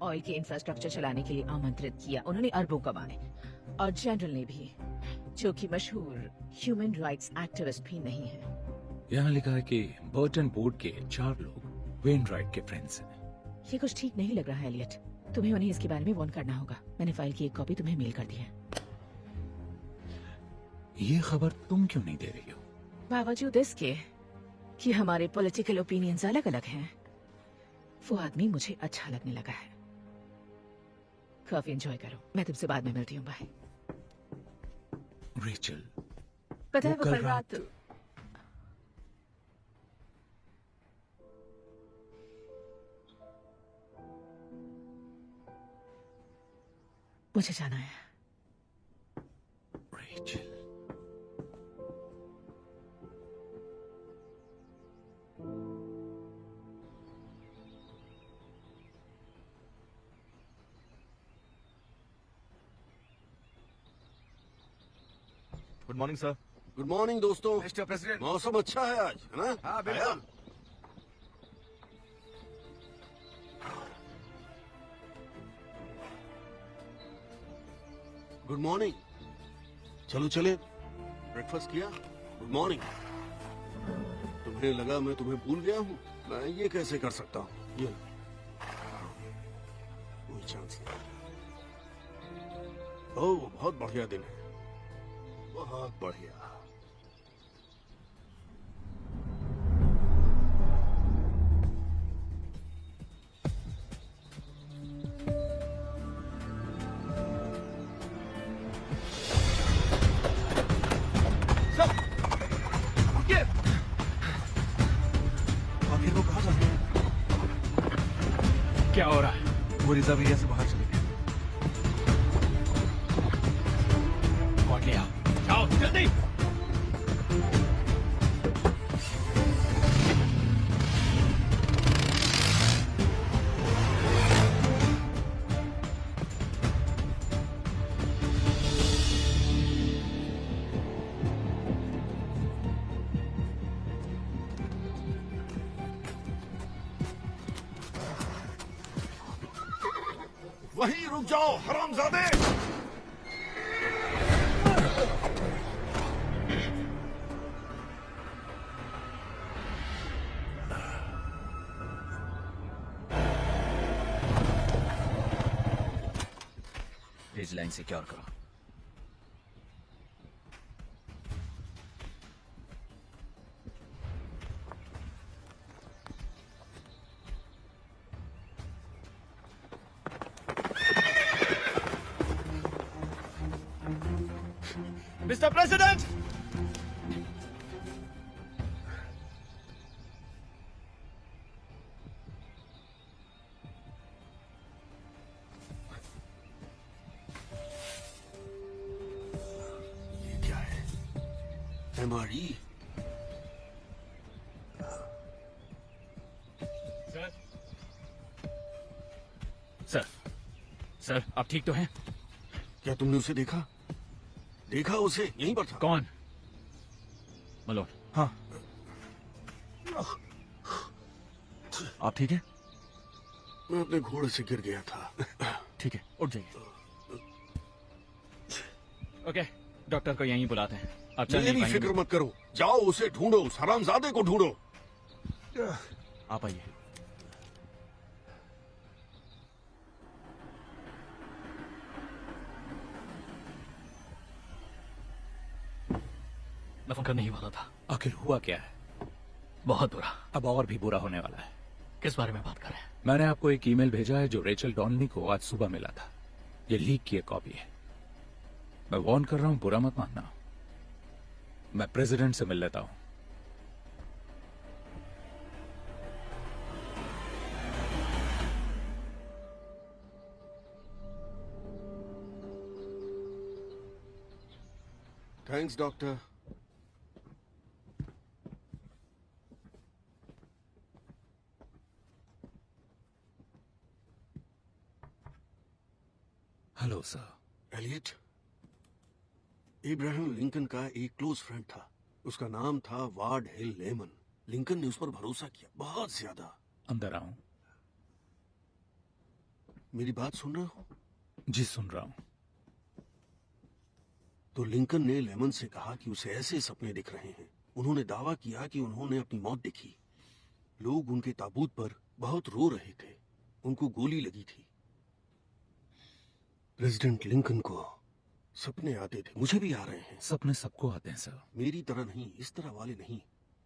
ऑयल के इंफ्रास्ट्रक्चर चलाने के लिए आमंत्रित किया। उन्होंने अरबों कमाए। और जनरल ने भी, जो कि मशहूर ह्यूमन राइट्स एक्टिविस्ट भी नहीं है। यहाँ लिखा है कि बर्टन बोर्ड के 4 लोग वेनराइट के फ्रेंड्स हैं। ये कुछ ठीक नहीं लग रहा है एलियट। तुम्हें उन्हें इसके बारे में वार्न करना होगा। मैंने फाइल की एक कॉपी तुम्हें मेल कर दी है। ये खबर तुम क्यों नहीं दे रही हो? बावजूद इसके कि हमारे पॉलिटिकल ओपिनियंस अलग अलग हैं, वो आदमी मुझे अच्छा लगने लगा है। काफी एंजॉय करो। मैं तुमसे बाद में मिलती हूँ। बाय। रेचल, पता है वो वो कल कल रात मुझे जाना है। Rachel, good morning sir. Good morning दोस्तों। Mister president. मौसम अच्छा है आज, है ना? हाँ, बिल्कुल। Good morning. चलो चले। ब्रेकफास्ट किया? Good morning. तुम्हें लगा मैं तुम्हें भूल गया हूँ? मैं ये कैसे कर सकता हूँ? ये कोई चांस नहीं। ओह, बहुत बढ़िया दिन है। बहुत बढ़िया। आखिर वो कहाँ जा रहे हैं? क्या हो रहा है? वो रिजर्व एरिया से बाहर चले गए। कौन ले आओ? जाओ जल्दी। वहीं रुक जाओ हरामजादे। प्लीज लाइन सिक्योर करो। मिस्टर प्रेसिडेंट, ये क्या है? MRE? सर, सर आप ठीक तो हैं? क्या तुमने उसे देखा? देखा उसे? यहीं पर था। कौन? मलोन। हाँ। आप ठीक है? मैं अपने घोड़े से गिर गया था। ठीक है, उठ जाइए। ओके, डॉक्टर को यहीं बुलाते हैं। आप चल नहीं मेरी पाएंगे। फिक्र मत करो, जाओ उसे ढूंढो, उस हरामजादे को ढूंढो। आप आइए। मैं फोन करने ही वाला था। आखिर हुआ क्या है? बहुत बुरा। अब और भी बुरा होने वाला है। किस बारे में बात कर रहे हैं? मैंने आपको एक ईमेल भेजा है जो रेचल डॉनली को आज सुबह मिला था। ये लीक की एक कॉपी है। मैं वार्न कर रहा हूं, बुरा मत मानना। मैं प्रेसिडेंट से मिल लेता हूं। Thanks doctor. Hello sir. Elliot, Abraham Lincoln का एक क्लोज फ्रेंड था। उसका नाम था वार्ड हिल लेमन। लिंकन ने उस पर भरोसा किया, बहुत ज्यादा। अंदर आऊं? मेरी बात सुन रहे हो? जी सुन रहा हूं। तो लिंकन ने लेमन से कहा कि उसे ऐसे सपने दिख रहे हैं। उन्होंने दावा किया कि उन्होंने अपनी मौत देखी। लोग उनके ताबूत पर बहुत रो रहे थे। उनको गोली लगी थी। प्रेसिडेंट लिंकन को सपने आते थे, मुझे भी आ रहे हैं। सपने सबको आते हैं सर। मेरी तरह नहीं, इस तरह वाले नहीं।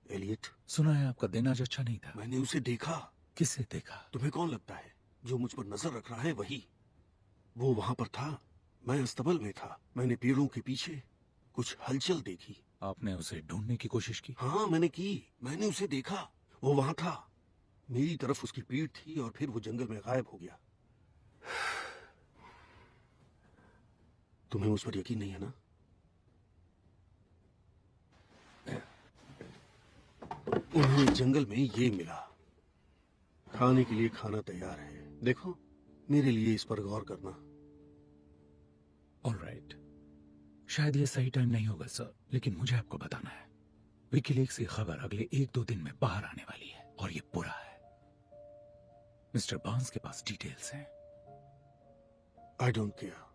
एलियट, सुना है आपका दिन आज अच्छा नहीं था। मैंने उसे देखा। किसे देखा? तुम्हें कौन लगता है? जो मुझ पर नजर रख रहा है वही। वो वहां पर था, मैं अस्तबल में था। मैंने पेड़ों के पीछे कुछ हलचल देखी। आपने उसे ढूंढने की कोशिश की? हाँ मैंने की। मैंने उसे देखा, वो वहां था। मेरी तरफ उसकी पीठ थी और फिर वो जंगल में गायब हो गया। तुम्हें उस पर यकीन नहीं है ना? उन्हें जंगल में ये मिला। खाने के लिए खाना तैयार है। देखो, मेरे लिए इस पर गौर करना। ऑलराइट, शायद ये सही टाइम नहीं होगा सर, लेकिन मुझे आपको बताना है। विकीलीक्स की खबर अगले 1-2 दिन में बाहर आने वाली है और ये बुरा है। मिस्टर बार्न्स के पास डिटेल्स हैं। I don't care.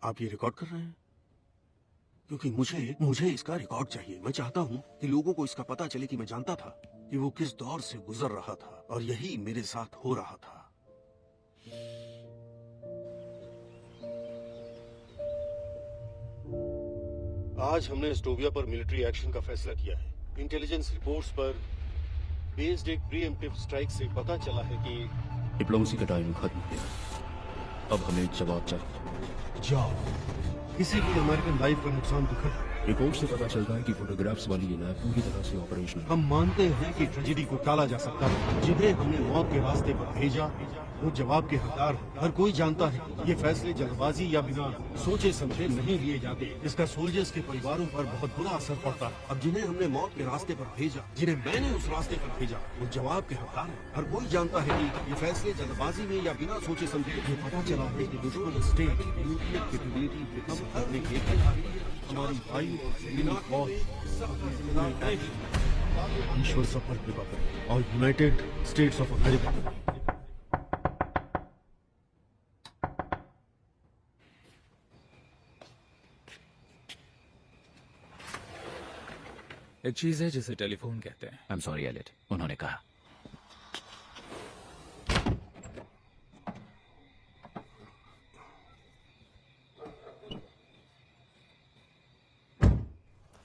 आप ये रिकॉर्ड कर रहे हैं? क्योंकि मुझे इसका रिकॉर्ड चाहिए। मैं चाहता हूं कि लोगों को इसका पता चले कि मैं जानता था कि वो किस दौर से गुजर रहा था और यही मेरे साथ हो रहा था। आज हमने एस्टोविया पर मिलिट्री एक्शन का फैसला किया है। इंटेलिजेंस रिपोर्ट्स पर बेस्ड एक प्रीएम्प्टिव स्ट्राइक से पता चला है कि डिप्लोमेसी का टाइम खत्म हो गया। अब हमें जवाब चाहिए। जॉब किसी भी अमेरिकन लाइफ का नुकसान दुखद है। रिपोर्ट से पता चलता है कि फोटोग्राफ्स वाली ये लैब पूरी तरह से ऑपरेशनल। हम मानते हैं कि ट्रेजेडी को टाला जा सकता है। जिन्हें हमने मौत के रास्ते पर भेजा वो जवाब के हकदार हैं। हर कोई जानता है कि ये फैसले जल्दबाजी या बिना सोचे समझे नहीं लिए जाते। इसका सोल्जर्स के परिवारों पर बहुत बुरा असर पड़ता है। अब जिन्हें हमने मौत के रास्ते पर भेजा, जिन्हें मैंने उस रास्ते पर भेजा, वो जवाब के हकदार हैं। हर कोई जानता है कि ये फैसले जल्दबाजी में या बिना सोचे समझे। ये पता चला है कि दुश्मन स्टेट न्यूक्लियर कैपेबिलिटी विकसित करने के लिए हमारी वायु और सेना और ईश्वर सब पर कृपा करे और यूनाइटेड स्टेट्स ऑफ अमेरिका। एक चीज है जिसे टेलीफोन कहते हैं। आई एम सॉरी एलिट, उन्होंने कहा।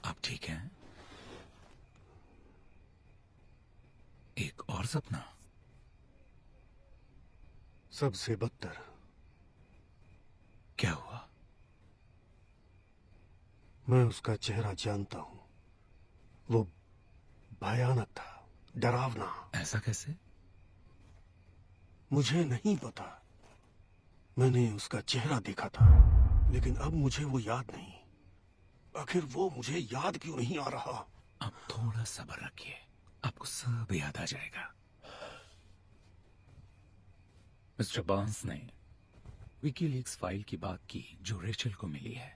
आप ठीक हैं? एक और सपना? सबसे बदतर। क्या हुआ? मैं उसका चेहरा जानता हूं। वो भयानक था, डरावना। ऐसा कैसे? मुझे नहीं पता। मैंने उसका चेहरा देखा था, लेकिन अब मुझे वो याद नहीं। आखिर वो मुझे याद क्यों नहीं आ रहा? अब थोड़ा सब्र रखिए, आपको सब याद आ जाएगा। मिस्टर बांस ने विकीलीक्स फाइल की बात की जो रेचल को मिली है।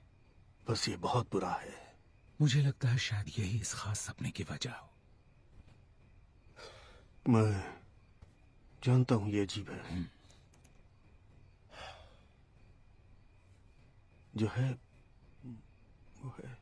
बस ये बहुत बुरा है। मुझे लगता है शायद यही इस खास सपने की वजह हो। मैं जानता हूं ये अजीब है। जो है वो है।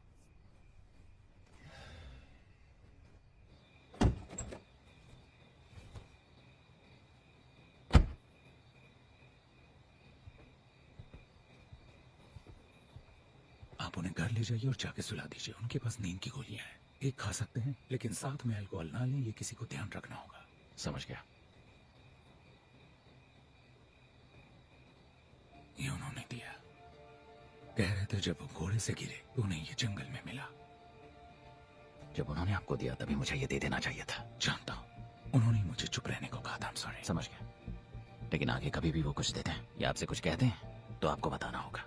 आप उन्हें घर ले जाइए और जाके सुला दीजिए। उनके पास नींद की गोलियां हैं, एक खा सकते हैं, लेकिन साथ में अल्कोहल ना लें। ये किसी को ध्यान रखना होगा। समझ गया। ये उन्होंने दिया। कह रहे थे जब वो घोड़े से गिरे तो उन्हें ये जंगल में मिला। जब उन्होंने आपको दिया तभी मुझे ये दे देना चाहिए था। जानता हूं, उन्होंने मुझे चुप रहने को कहा था। सॉरी। समझ गया, लेकिन आगे कभी भी वो कुछ देते हैं या आपसे कुछ कहते हैं तो आपको बताना होगा।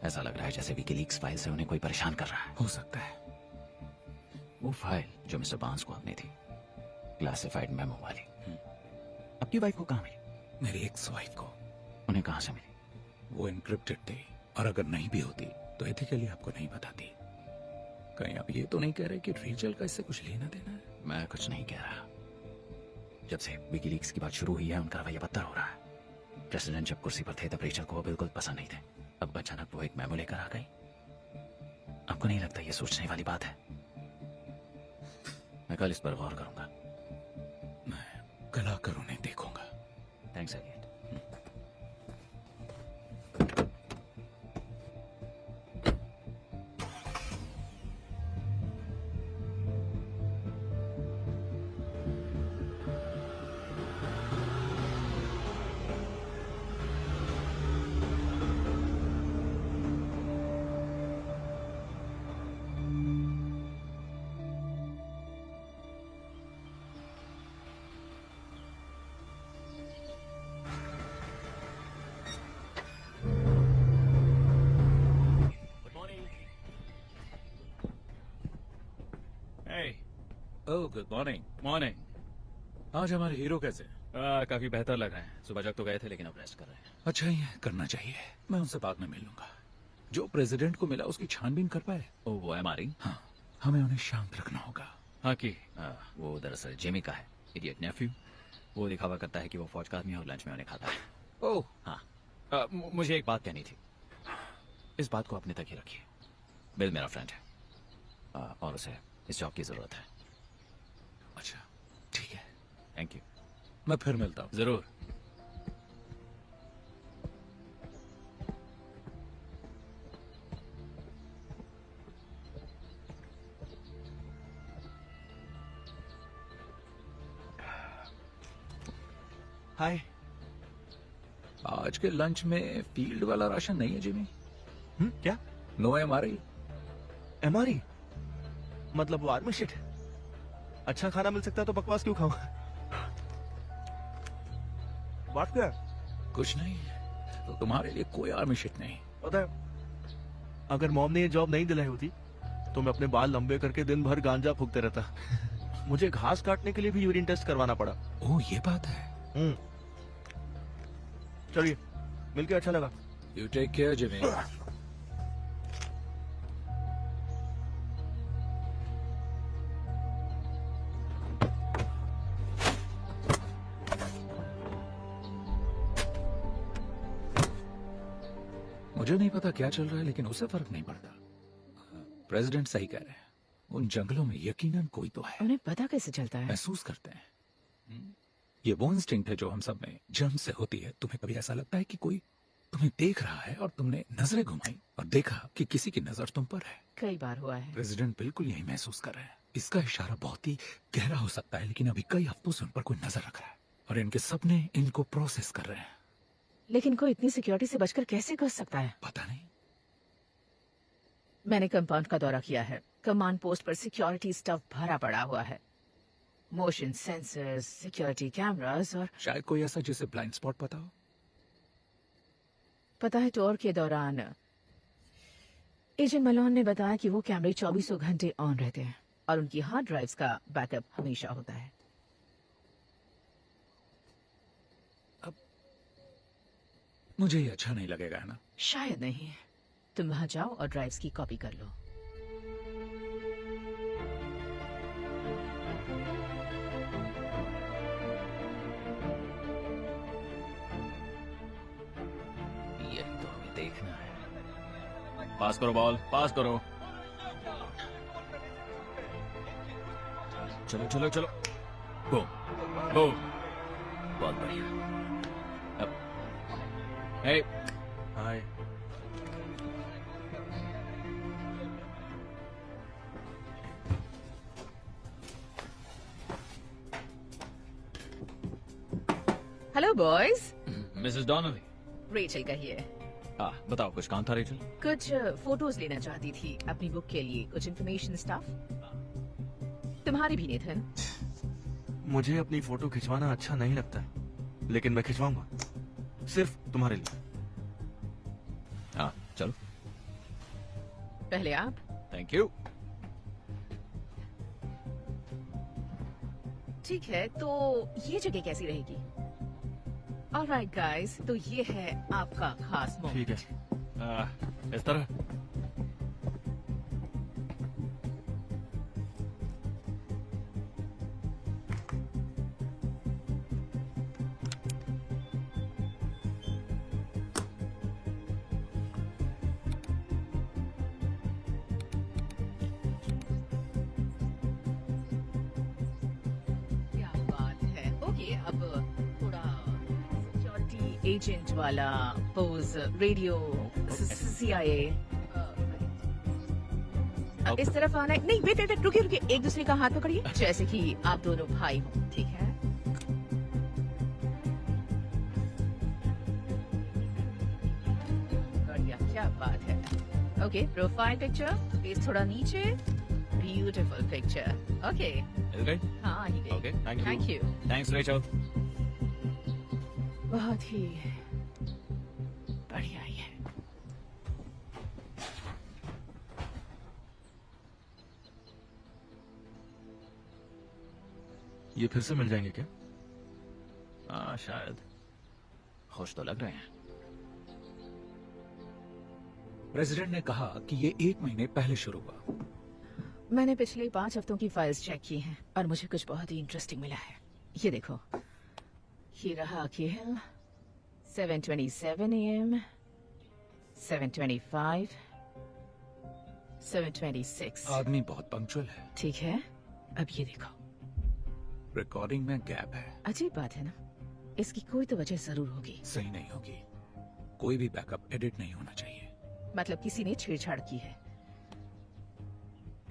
ऐसा लग रहा है जैसे विकीलीक्स फाइल से उन्हें कोई परेशान कर रहा है। हो सकता है। वो फाइल जो मिस्टर बांस को आपने थी, क्लासिफाइड मेमो वाली, आपकी वाइफ को कहाँ मिली? मेरी एक्स वाइफ को। उन्हें कहाँ से मिली? वो इनक्रिप्टेड थी, और अगर नहीं भी होती तो एथिकली आपको नहीं बताती। कहीं आप ये तो नहीं कह रहे कि रेचल का इससे कुछ लेना देना है? मैं कुछ नहीं कह रहा। जब से विकीलीक्स की बात शुरू हुई है उनका रवैया बदतर हो रहा है। प्रेसिडेंट जब कुर्सी पर थे तब रेचल को वो बिल्कुल पसंद नहीं थे। अब अचानक वो एक मेमो लेकर आ गई। आपको नहीं लगता ये सोचने वाली बात है? मैं कल इस पर गौर करूंगा। मैं कल आकर उन्हें देखूंगा। Thanks Elliot. Oh, good morning. Morning. आज हमारे हीरो कैसे हैं? काफी बेहतर लग रहे हैं। सुबह जग तो गए थे लेकिन अब रेस्ट कर रहे हैं। अच्छा ही है, करना चाहिए। मैं उनसे बाद में मिल लूंगा। जो प्रेसिडेंट को मिला उसकी छानबीन कर पाए? ओ, वो MRE? हाँ, हमें उन्हें शांत रखना होगा। हाँ की वो दरअसल जेमी का है, इडियट नेफ्यू। वो दिखावा करता है कि वो फौज का आदमी है और लंच में उन्हें खाता है। ओह हाँ। मुझे एक बात कहनी थी। इस बात को अपने तक ही रखिए। बिल मेरा फ्रेंड है और उसे इस जॉब की जरूरत है। अच्छा, ठीक है। Thank you. मैं फिर मिलता हूँ। जरूर। हाय। आज के लंच में फील्ड वाला राशन नहीं है जिमी। क्या? No MRE। MRE मतलब वो आर्मी शिट है। अच्छा खाना मिल सकता है तो बकवास क्यों खाऊं? बात क्या? कुछ नहीं, तो तुम्हारे लिए कोई आर्मी शिट नहीं। पता है, अगर मॉम ने ये जॉब नहीं दिलाई होती तो मैं अपने बाल लंबे करके दिन भर गांजा फूकते रहता। मुझे घास काटने के लिए भी यूरिन टेस्ट करवाना पड़ा। ओह, ये बात है। चलिए, मिलके अच्छा लगा। You take care Jimmy. मुझे नहीं पता क्या चल रहा है लेकिन उसे फर्क नहीं पड़ता। प्रेसिडेंट सही कह रहे हैं, उन जंगलों में यकीनन कोई तो है। उन्हें पता कैसे चलता है? महसूस करते हैं। ये वो इंस्टिंक्ट है जो हम सब में जन्म से होती है। तुम्हें कभी ऐसा लगता है कि कोई तुम्हें देख रहा है और तुमने नजरें घुमाई और देखा कि किसी की नजर तुम पर है? कई बार हुआ है। प्रेसिडेंट बिल्कुल यही महसूस कर रहे हैं। इसका इशारा बहुत ही गहरा हो सकता है, लेकिन अभी कई हफ्तों से उन पर कोई नजर रख रहा है और इनके सपने इनको प्रोसेस कर रहे हैं। लेकिन कोई इतनी सिक्योरिटी से बचकर कैसे कर सकता है? पता नहीं। मैंने कंपाउंड का दौरा किया है। कमांड पोस्ट पर सिक्योरिटी स्टफ भरा पड़ा हुआ है। मोशन सेंसर्स, सिक्योरिटी कैमरास और शायद कोई ऐसा जिसे ब्लाइंड स्पॉट पता हो। पता है, टूर के दौरान एजेंट मलोन ने बताया कि वो कैमरे 24 घंटे ऑन रहते हैं और उनकी हार्ड ड्राइव्स का बैकअप हमेशा होता है। मुझे ये अच्छा नहीं लगेगा, है ना? शायद नहीं। तुम वहां जाओ और ड्राइव्स की कॉपी कर लो। यही तो हमें देखना है। पास करो बॉल, पास करो। चलो चलो चलो। गो गो। बहुत बढ़िया। Hey, hi. Hello boys. Mrs Donnelly. Rachel कहिए। बताओ, कुछ काम था रेचल? कुछ फोटोज लेना चाहती थी अपनी बुक के लिए, कुछ इन्फॉर्मेशन स्टफ। तुम्हारी भी नेथन। मुझे अपनी फोटो खिंचवाना अच्छा नहीं लगता है, लेकिन मैं खिंचवाऊंगा, सिर्फ तुम्हारे लिए। हाँ चलो। पहले आप। Thank you. ठीक है, तो ये जगह कैसी रहेगी? ऑलराइट गाइस, तो ये है आपका खास मोमेंट। ठीक है। इस तरह। क्या बात है। ओके, अब थोड़ा सिक्योरिटी एजेंट वाला पोज, रेडियो, CIA। इस तरफ आना है। नहीं, वेट वेट, रुकिए रुकिए, एक दूसरे का हाथ पकड़िए जैसे कि आप दोनों भाई हो। ठीक है? बढ़िया, क्या बात है। ओके, प्रोफाइल पिक्चर, फेस थोड़ा नीचे। Beautiful picture. Okay. Is it? हाँ, ही गई। Okay, thank you. Thank you. Thanks Rachel. बहुत ही बढ़िया ही है। ये फिर से मिल जाएंगे क्या? हाँ शायद। खुश तो लग रहे हैं। प्रेसिडेंट ने कहा कि ये 1 महीने पहले शुरू हुआ। मैंने पिछले 5 हफ्तों की फाइल्स चेक की हैं और मुझे कुछ बहुत ही इंटरेस्टिंग मिला है। ये देखो, ये रहा अकील, 7:27 AM, 7:25, 7:26। आदमी बहुत पंक्चुअल है। ठीक है, अब ये देखो। रिकॉर्डिंग में गैप है। अजीब बात है ना, इसकी कोई तो वजह जरूर होगी। सही नहीं होगी। कोई भी बैकअप एडिट नहीं होना चाहिए। मतलब किसी ने छेड़छाड़ की है।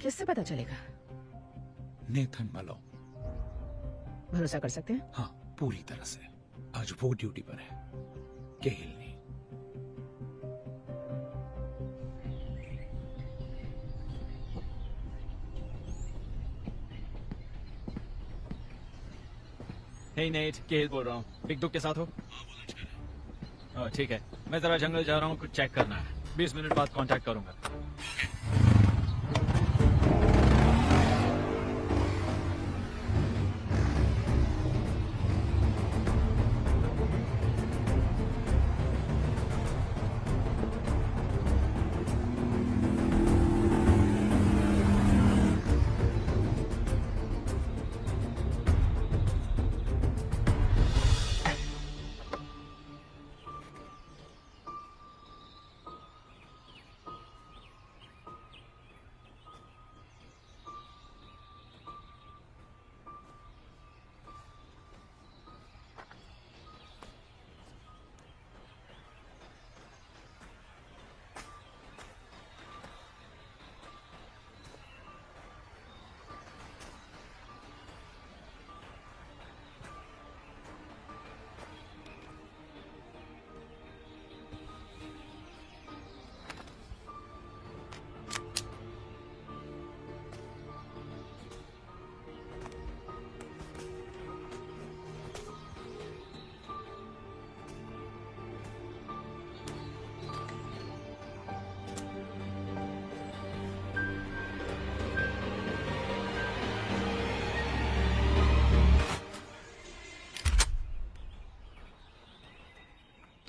किससे पता चलेगा? Nathan Malone. भरोसा कर सकते हैं? हाँ, पूरी तरह से। आज वो ड्यूटी पर है, केहिल नहीं। हे नेट, केहिल बोल रहा हूँ। बिग दुख के साथ हो? ठीक है, मैं जरा जंगल जा रहा हूँ, कुछ चेक करना है। 20 मिनट बाद कांटेक्ट करूंगा।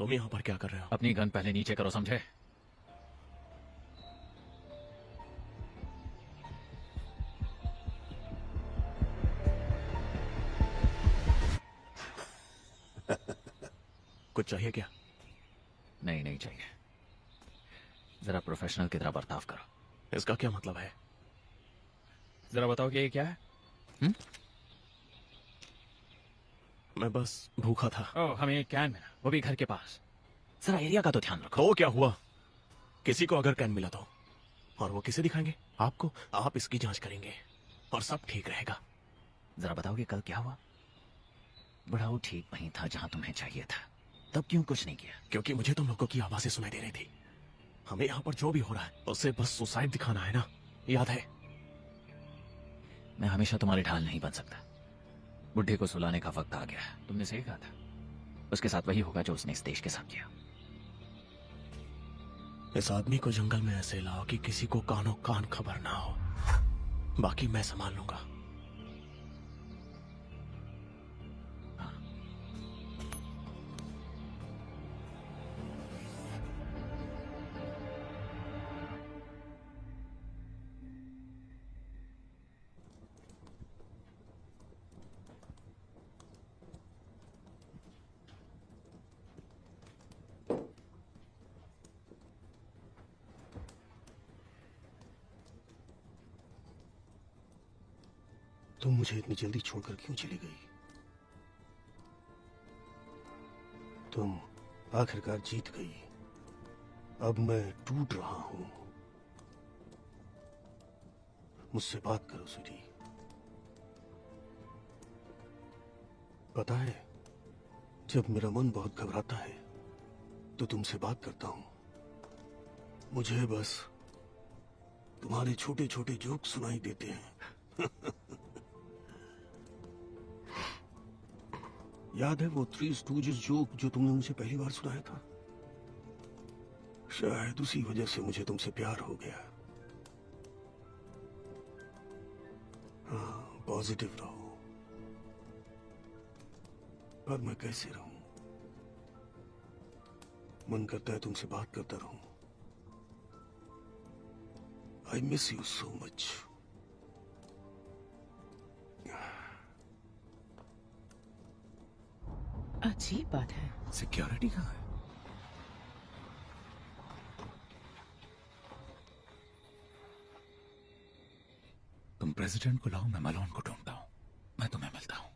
तुम यहाँ पर क्या कर रहे हो? अपनी गन पहले नीचे करो, समझे? कुछ चाहिए क्या? नहीं, नहीं चाहिए। जरा प्रोफेशनल की तरह बर्ताव करो। इसका क्या मतलब है? जरा बताओ कि ये क्या है? मैं बस भूखा था। ओह, हमें एक कैन मिला, वो भी घर के पास। जरा एरिया का तो ध्यान रखो। तो क्या हुआ? किसी को अगर कैन मिला तो, और वो किसे दिखाएंगे? आपको। आप इसकी जांच करेंगे और सब ठीक रहेगा। जरा बताओगे कल क्या हुआ? बुढ़ाऊ ठीक वहीं था जहां तुम्हें चाहिए था, तब क्यों कुछ नहीं किया? क्योंकि मुझे तुम लोगों की आवाजें सुनाई दे रही थी। हमें यहाँ पर जो भी हो रहा है उससे बस सुसाइड दिखाना है ना, याद है? मैं हमेशा तुम्हारी ढाल नहीं बन सकता। बुढ़े को सुलाने का वक्त आ गया। तुमने सही कहा था, उसके साथ वही होगा जो उसने इस देश के साथ किया। इस आदमी को जंगल में ऐसे लाओ कि किसी को कानों कान खबर ना हो, बाकी मैं संभाल लूंगा। तुम मुझे इतनी जल्दी छोड़कर क्यों चली गई? तुम आखिरकार जीत गई। अब मैं टूट रहा हूं। मुझसे बात करो स्वीटी। पता है, जब मेरा मन बहुत घबराता है तो तुमसे बात करता हूं। मुझे बस तुम्हारे छोटे छोटे जोक सुनाई देते हैं। याद है वो थ्री स्टूजेस जोक जो तुमने मुझे पहली बार सुनाया था? शायद उसी वजह से मुझे तुमसे प्यार हो गया। हाँ, पॉजिटिव रहो। पर मैं कैसे रहूं? मन करता है तुमसे बात करता रहूं। I miss you so much. अजीब बात है। सिक्योरिटी कहाँ है? तुम प्रेसिडेंट को लाओ, मैं मलोन को ढूंढता हूं। मैं तुम्हें मिलता हूं।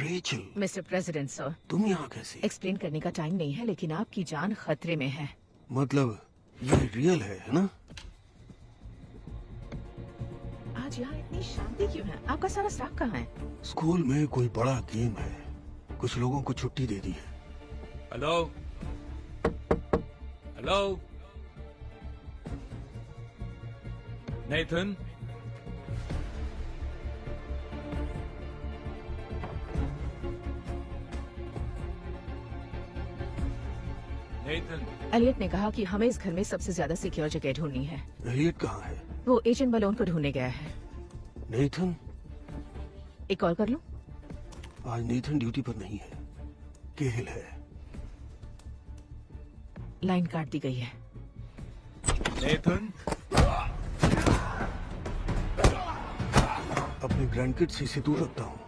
रेचल। मिस्टर प्रेसिडेंट सर, तुम यहाँ कैसे? एक्सप्लेन करने का टाइम नहीं है, लेकिन आपकी जान खतरे में है। मतलब ये रियल है ना? आज यहाँ इतनी शांति क्यों है? आपका सारा स्टाफ कहाँ है? स्कूल में कोई बड़ा गेम है, कुछ लोगों को छुट्टी दे दी है। Hello, hello, Nathan. Nathan. Elliot ने कहा कि हमें इस घर में सबसे ज्यादा सिक्योर जगह ढूंढनी है। एलियट कहाँ है? वो एजेंट मलोन को ढूंढने गया है। नेथन? एक कॉल कर लूं? आज नेथन ड्यूटी पर नहीं है, केहल है। लाइन काट दी गई है। नेथन। अपने ग्रैंडकिड से इसे दूर रखता हूँ।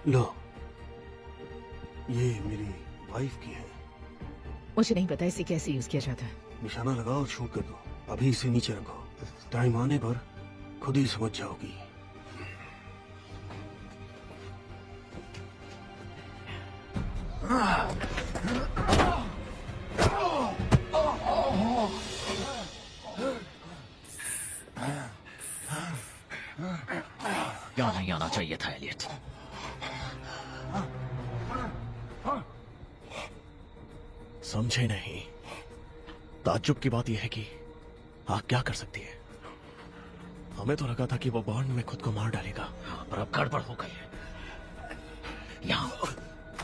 लो, ये मेरी वाइफ की है। मुझे नहीं पता इसे कैसे यूज किया जाता है। निशाना लगाओ और शूट कर दो। अभी इसे नीचे रखो, टाइम आने पर खुद ही समझ जाओगी। यहाँ नहीं आना चाहिए था एलियट। समझे नहीं। ताज्जुब की बात यह है कि आप क्या कर सकती है। हमें तो लगा था कि वो बॉन्ड में खुद को मार डालेगा, पर अब गड़बड़ हो गई है। यहाँ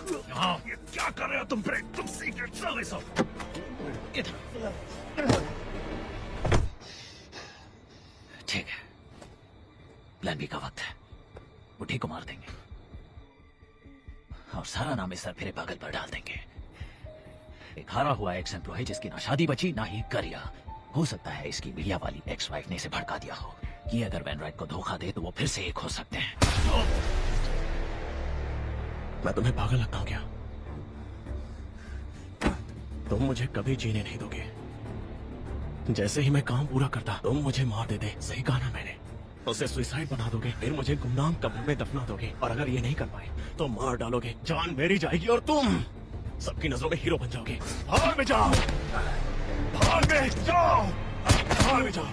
ये क्या कर रहे हो तुम ब्रेक? तुम सीक्रेट सर्विस हो। ठीक है, प्लान बी का वक्त है। बुढ़ी को मार देंगे और सारा नाम इस सर फिरे पागल पर डाल देंगे। एक हारा हुआ एक्स एम्प्लॉय जिसकी ना शादी बची ना ही करियर। हो सकता है इसकी मीडिया वाली एक्स वाइफ ने इसे भड़का दिया हो कि अगर वैनराइट को धोखा दे तो वो फिर से एक हो सकते हैं। मैं तुम्हें पागल लगता हूँ क्या? तुम मुझे कभी जीने नहीं दोगे। जैसे ही मैं काम पूरा करता तुम मुझे मार देते। सही कहा ना मैंने? उसे सुसाइड बना दोगे, फिर मुझे गुमनाम कब्र में दफना दोगे, और अगर ये नहीं कर पाए तो मार डालोगे। जान मेरी जाएगी और तुम सबकी नजरों में हीरो बन जाओगे। भाग में जाओ, भाग में जाओ, भाग में जाओ।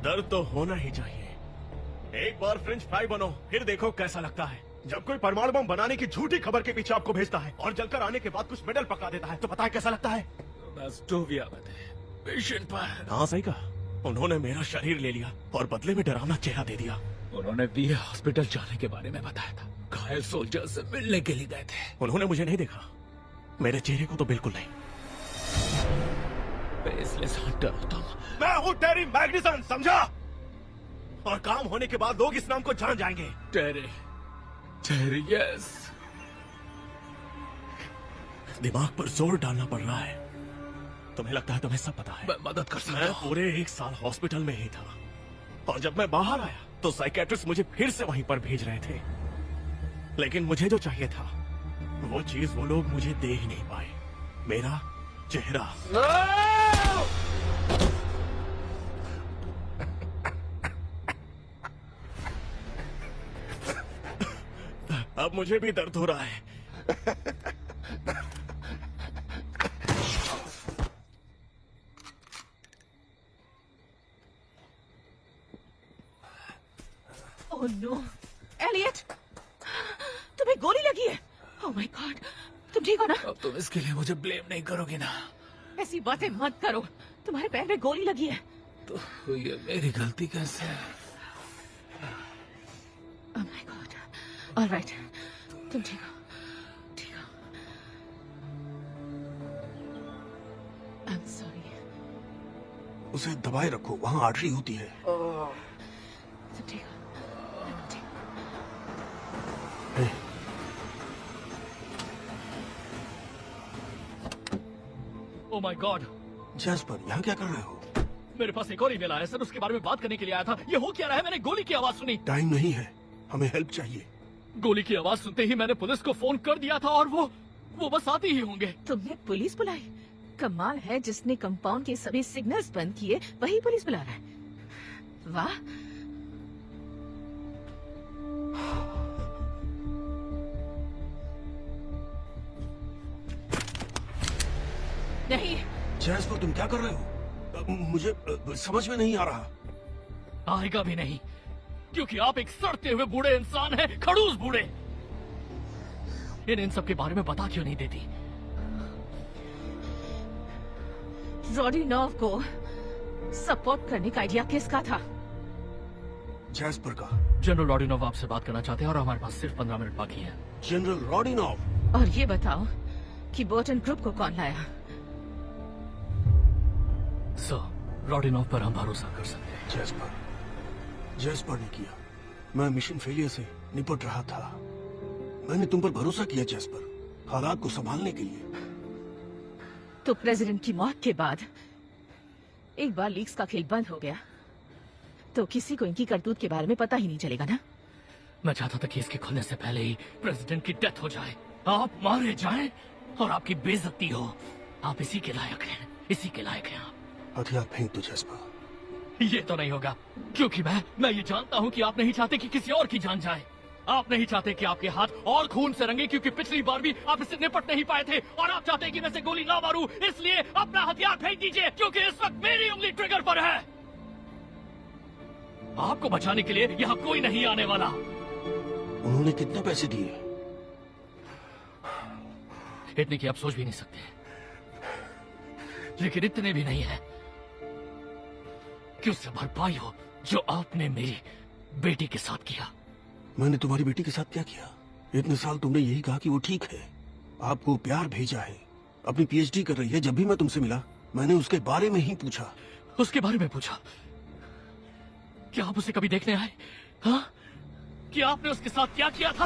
दर्द तो होना ही चाहिए। एक बार फ्रेंच फ्राई बनो, फिर देखो कैसा लगता है। जब कोई परमाणु बम बनाने की झूठी खबर के पीछे आपको भेजता है और जलकर आने के बाद कुछ मेडल पकड़ा देता है, तो पता है कैसा लगता है? एस्टोविया पेशेंट पर। हाँ सही कहा। उन्होंने मेरा शरीर ले लिया और बदले में डरावना चेहरा दे दिया। उन्होंने वी हॉस्पिटल जाने के बारे में बताया था। घायल सोल्जर से मिलने के लिए गए थे। उन्होंने मुझे नहीं देखा, मेरे चेहरे को तो बिल्कुल नहीं। फेसलेस हंटर हो तुम। मैं हूँ टेरी मैग्निसन, समझा? और काम होने के बाद लोग इस नाम को जान जाएंगे। टेरी, टेरी, यस। दिमाग पर जोर डालना पड़ रहा है। तुम्हें लगता है तुम्हें सब पता है? मैं मदद कर सकता मैं हूँ। पूरे 1 साल हॉस्पिटल में ही था, और जब मैं बाहर आया तो साइकेट्रिस्ट मुझे फिर से वहीं पर भेज रहे थे। लेकिन मुझे जो चाहिए था वो चीज वो लोग मुझे दे ही नहीं पाए। मेरा चेहरा। अब मुझे भी दर्द हो रहा है। ओह नो, एलियट, तुम्हें गोली लगी है। ओह माय गॉड, तुम ठीक हो ना? अब तुम इसके लिए मुझे ब्लेम नहीं करोगी ना? ऐसी बातें मत करो, तुम्हारे पैर में गोली लगी है। तो ये मेरी गलती कैसे है? ओह माय गॉड, ऑलराइट, तुम ठीक हो, ठीक हो। I am sorry. उसे दबाए रखो, वहाँ आर्टरी होती है। तुम ठीक हो, ठीक हो। ओह माय गॉड, जैस्पर, यहाँ क्या कर रहे हो? मेरे पास एक और ईमेल आया सर, उसके बारे में बात करने के लिए आया था। ये हो क्या रहा है? मैंने गोली की आवाज सुनी। टाइम नहीं है, हमें हेल्प चाहिए। गोली की आवाज सुनते ही मैंने पुलिस को फोन कर दिया था और वो बस आती ही होंगे। तुमने पुलिस बुलाई? कमाल है, जिसने कंपाउंड के सभी सिग्नल्स बंद किए वही पुलिस बुला रहा है। वाह। नहीं। जैस्पर, तुम क्या कर रहे हो? मुझे समझ में नहीं आ रहा। आएगा भी नहीं, क्योंकि आप एक सड़ते हुए बूढ़े इंसान हैं, खड़ूस बूढ़े। इन सब के बारे में बता क्यों नहीं देती? रोडिनोव को सपोर्ट करने का आइडिया किसका था? जैस्पर का। जनरल रोडिनोव आपसे बात करना चाहते हैं और हमारे पास सिर्फ 15 मिनट बाकी है। जनरल रोडिनोव? और ये बताओ कि बोटन ग्रुप को कौन लाया? सर, रोडिनोव पर हम भरोसा कर सकते हैं। जैस्पर ने किया। मैं मिशन फेलियर से निपट रहा था। मैंने तुम पर भरोसा किया जैस्पर। हालात को संभालने के लिए। तो प्रेसिडेंट की मौत के बाद एक बार लीक्स का खेल बंद हो गया तो किसी को इनकी करतूत के बारे में पता ही नहीं चलेगा ना। मैं चाहता था कि इसके खुलने से पहले ही प्रेसिडेंट की डेथ हो जाए, आप मारे जाएं और आपकी बेइज्जती हो। आप इसी के लायक हैं, इसी के लायक हैं आप। हथियार फेंक दो जैस्पर। ये तो नहीं होगा, क्योंकि मैं ये जानता हूँ कि आप नहीं चाहते कि किसी और की जान जाए। आप नहीं चाहते कि आपके हाथ और खून से रंगे, क्योंकि पिछली बार भी आप इससे निपट नहीं पाए थे। और आप चाहते हैं कि मैं से गोली ना मारूं, इसलिए अपना हथियार फेंक दीजिए, क्योंकि इस वक्त मेरी उंगली ट्रिगर पर है। आपको बचाने के लिए यहाँ कोई नहीं आने वाला। उन्होंने कितने पैसे दिए? इतने की आप सोच भी नहीं सकते, लेकिन इतने भी नहीं है कि उससे भरपाई हो जो आपने मेरी बेटी के साथ किया। मैंने तुम्हारी बेटी के साथ क्या किया? इतने साल तुमने यही कहा कि वो ठीक है, आपको प्यार भेजा है, अपनी पीएचडी कर रही है। जब भी मैं तुमसे मिला मैंने उसके बारे में ही पूछा। उसके बारे में पूछा? क्या आप उसे कभी देखने आए? हाँ, कि आपने उसके साथ क्या किया था?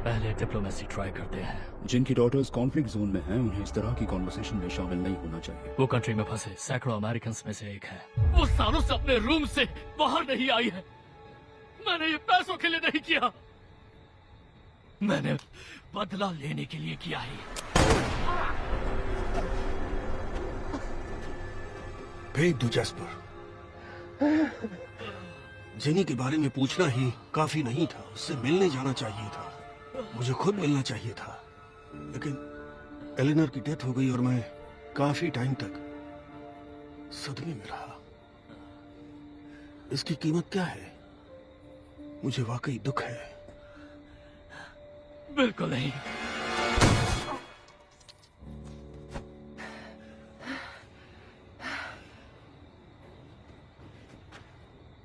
पहले डिप्लोमेसी ट्राई करते हैं। जिनकी डॉटर्स कॉन्फ्लिक्ट जोन में हैं, उन्हें इस तरह की कॉन्वर्सेशन में शामिल नहीं होना चाहिए। वो कंट्री में फंसे सैकड़ों अमेरिकन में से एक है। वो सालों से अपने रूम से बाहर नहीं आई है। मैंने ये पैसों के लिए नहीं किया, मैंने बदला लेने के लिए किया है। भेज दो जैस्पर। जेनी के बारे में पूछना ही काफी नहीं था, उससे मिलने जाना चाहिए था, मुझे खुद मिलना चाहिए था। लेकिन एलिनर की डेथ हो गई और मैं काफी टाइम तक सदमे में रहा। इसकी कीमत क्या है? मुझे वाकई दुख है। बिल्कुल नहीं।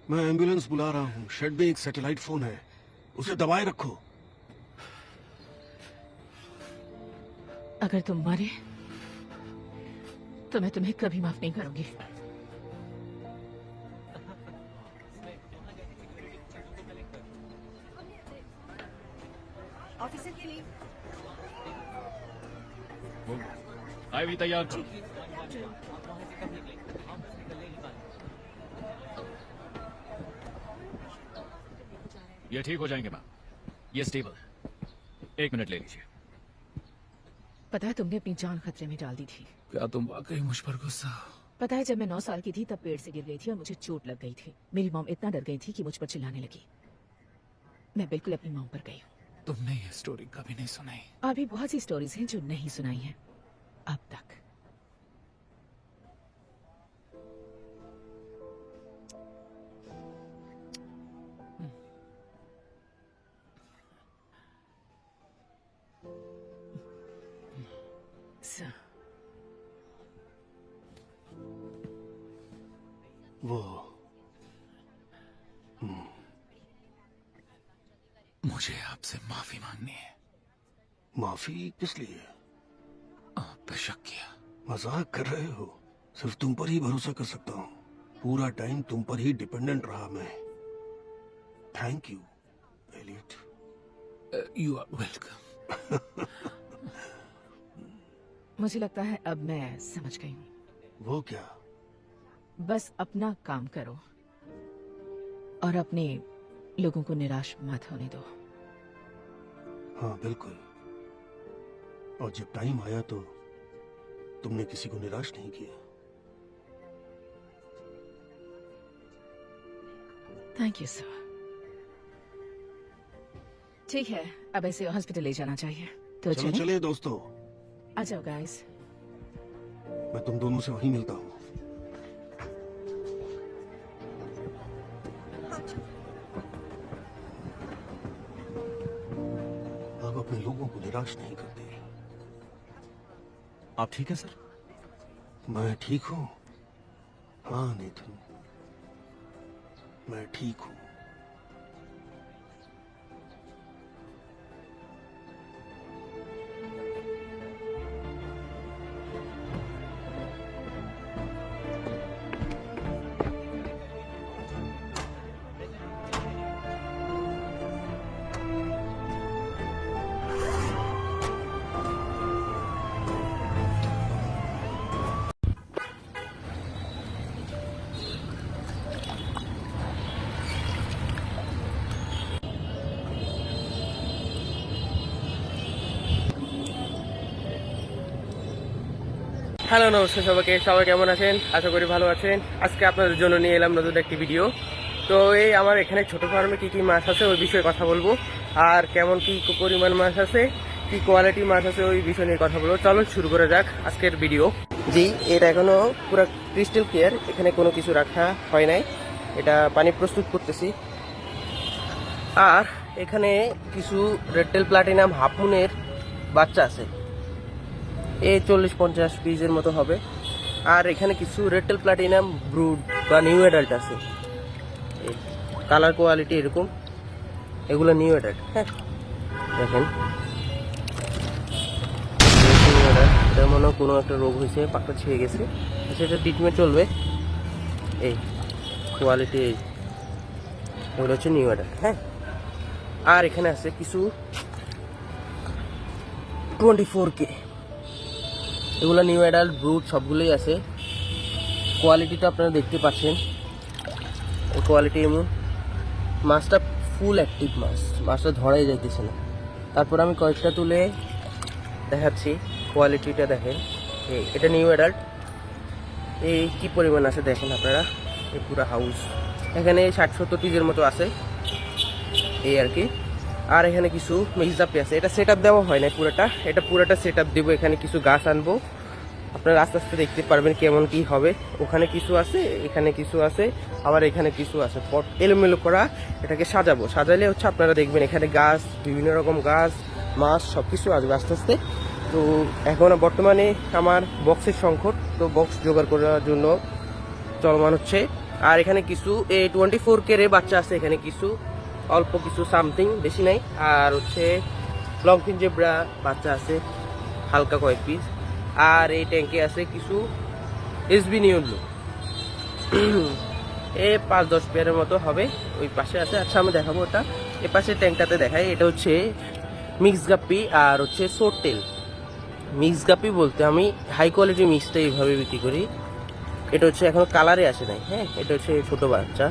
मैं एम्बुलेंस बुला रहा हूँ। शेड में एक सैटेलाइट फोन है, उसे दबाए रखो। अगर तुम मरे तो मैं तुम्हें कभी माफ नहीं करूंगी। ऑफिसर के लिए आई भी तैयार थी। ये ठीक हो जाएंगे मैम, ये स्टेबल है। 1 मिनट ले लीजिए। पता है तुमने अपनी जान खतरे में डाल दी थी। क्या तुम वाकई मुझ पर गुस्सा? पता है जब मैं 9 साल की थी तब पेड़ से गिर गई थी और मुझे चोट लग गई थी। मेरी मॉम इतना डर गई थी कि मुझ पर चिल्लाने लगी। मैं बिल्कुल अपनी मॉम पर गई हूँ। तुमने ये स्टोरी कभी नहीं सुनाई? अभी बहुत सी स्टोरीज हैं जो नहीं सुनाई हैं अब तक। वो मुझे आपसे माफी मांगनी है। माफी किस लिए? आप पे शक किया। मजाक कर रहे हो? सिर्फ तुम पर ही भरोसा कर सकता हूँ। पूरा टाइम तुम पर ही डिपेंडेंट रहा मैं। Thank you Elliot. You are welcome. मुझे लगता है अब मैं समझ गई हूँ। वो क्या? बस अपना काम करो और अपने लोगों को निराश मत होने दो। हाँ बिल्कुल। और जब टाइम आया तो तुमने किसी को निराश नहीं किया। Thank you sir. ठीक है, अब ऐसे हॉस्पिटल ले जाना चाहिए। तो चलो चले दोस्तों। आ जाओ गाइस। मैं तुम दोनों से वहीं मिलता हूँ। आप अपने लोगों को निराश नहीं करते। आप ठीक है सर? मैं ठीक हूँ। हाँ नेथन, मैं ठीक हूँ। হ্যালো নমস্কার সবাইকে, সবাই কেমন আছেন? আশা করি ভালো আছেন। আজকে আপনাদের জন্য নিয়ে এলাম নতুন একটি ভিডিও। তো এই আমার এখানে ছোট ফার্মে কী কী মাছ আছে ওই বিষয়ে কথা বলবো, আর কেমন কী পরিমাণ মাছ আছে, কি কোয়ালিটি মাছ আছে ওই বিষয় নিয়ে কথা বলবো। চলো শুরু করে যাক আজকের ভিডিও। জি, এটা এখনো পুরো ক্রিস্টাল ক্লিয়ার, এখানে কোনো কিছু রাখা হয় নাই, এটা পানি প্রস্তুত করতেছি। আর এখানে কিছু রেডটেল প্লাটিনাম হাফ মুনের বাচ্চা আছে, এই 40-50 পিসের মতো হবে। আর এখানে কিছু রেডটেল প্লাটিনাম ব্রুড বা নিউ অ্যাডাল্ট আছে, কালার কোয়ালিটি এরকম, এগুলো নিউ অ্যাডাল্ট। হ্যাঁ দেখেন, এটা মনে হয় কোনো একটা রোগ হয়েছে, পাকটা ছেয়ে গেছে, সেটা ট্রিটমেন্ট চলবে। এই কোয়ালিটি, এই এগুলো হচ্ছে নিউ অ্যাডাল্ট। হ্যাঁ, আর এখানে আছে কিছু 24K, এগুলো নিউ অ্যাডাল্ট ব্রুড সবগুলোই আছে। কোয়ালিটিটা আপনারা দেখতে পাচ্ছেন, কোয়ালিটি এমন, মাছটা ফুল অ্যাক্টিভ মাছ, মাছটা ধরাই যাইতেছে না। তারপর আমি কয়েকটা তুলে দেখাচ্ছি, কোয়ালিটিটা দেখেন। এটা নিউ অ্যাডাল্ট, এই কি পরিমাণ আছে দেখেন আপনারা, এই পুরো হাউস এখানে 60-70 পিসের মতো আছে, এই আর কি। আর এখানে কিছু মিক্সআপি আছে, এটা সেট আপ দেওয়া হয় না পুরোটা, এটা পুরোটা সেট আপ দেবো। এখানে কিছু গাছ আনবো, আপনারা আস্তে আস্তে দেখতে পারবেন কেমন কি হবে। ওখানে কিছু আছে, এখানে কিছু আছে, আবার এখানে কিছু আছে, পট এলোমেলো করা, এটাকে সাজাবো। সাজাইলে হচ্ছে আপনারা দেখবেন এখানে গাছ, বিভিন্ন রকম গাছ, মাছ সব কিছু আসবে আস্তে আস্তে। তো এখন বর্তমানে আমার বক্সের সংকট, তো বক্স জোগাড় করার জন্য চলমান হচ্ছে। আর এখানে কিছু 24K বাচ্চা আছে, এখানে কিছু অল্প কিছু সামথিং, বেশি নাই। আর হচ্ছে লংফিন জেব্রা বাচ্চা আছে হালকা কয়েক পিস। আর এই ট্যাঙ্কে আছে কিছু এসবি নিউডলু, এ 5-10 পেয়ারের মতো হবে, ওই পাশে আছে। আচ্ছা আমি দেখাবো ওটা, এ পাশে ট্যাঙ্কটাতে দেখাই। এটা হচ্ছে মিক্স গাপ্পি আর হচ্ছে সোরটেল। মিক্স গাপ্পি বলতে আমি হাই কোয়ালিটি মিক্সটা এইভাবে বিক্রি করি, এটা হচ্ছে এখন কালারে আসে নাই। হ্যাঁ, এটা হচ্ছে ছোটো বাচ্চা।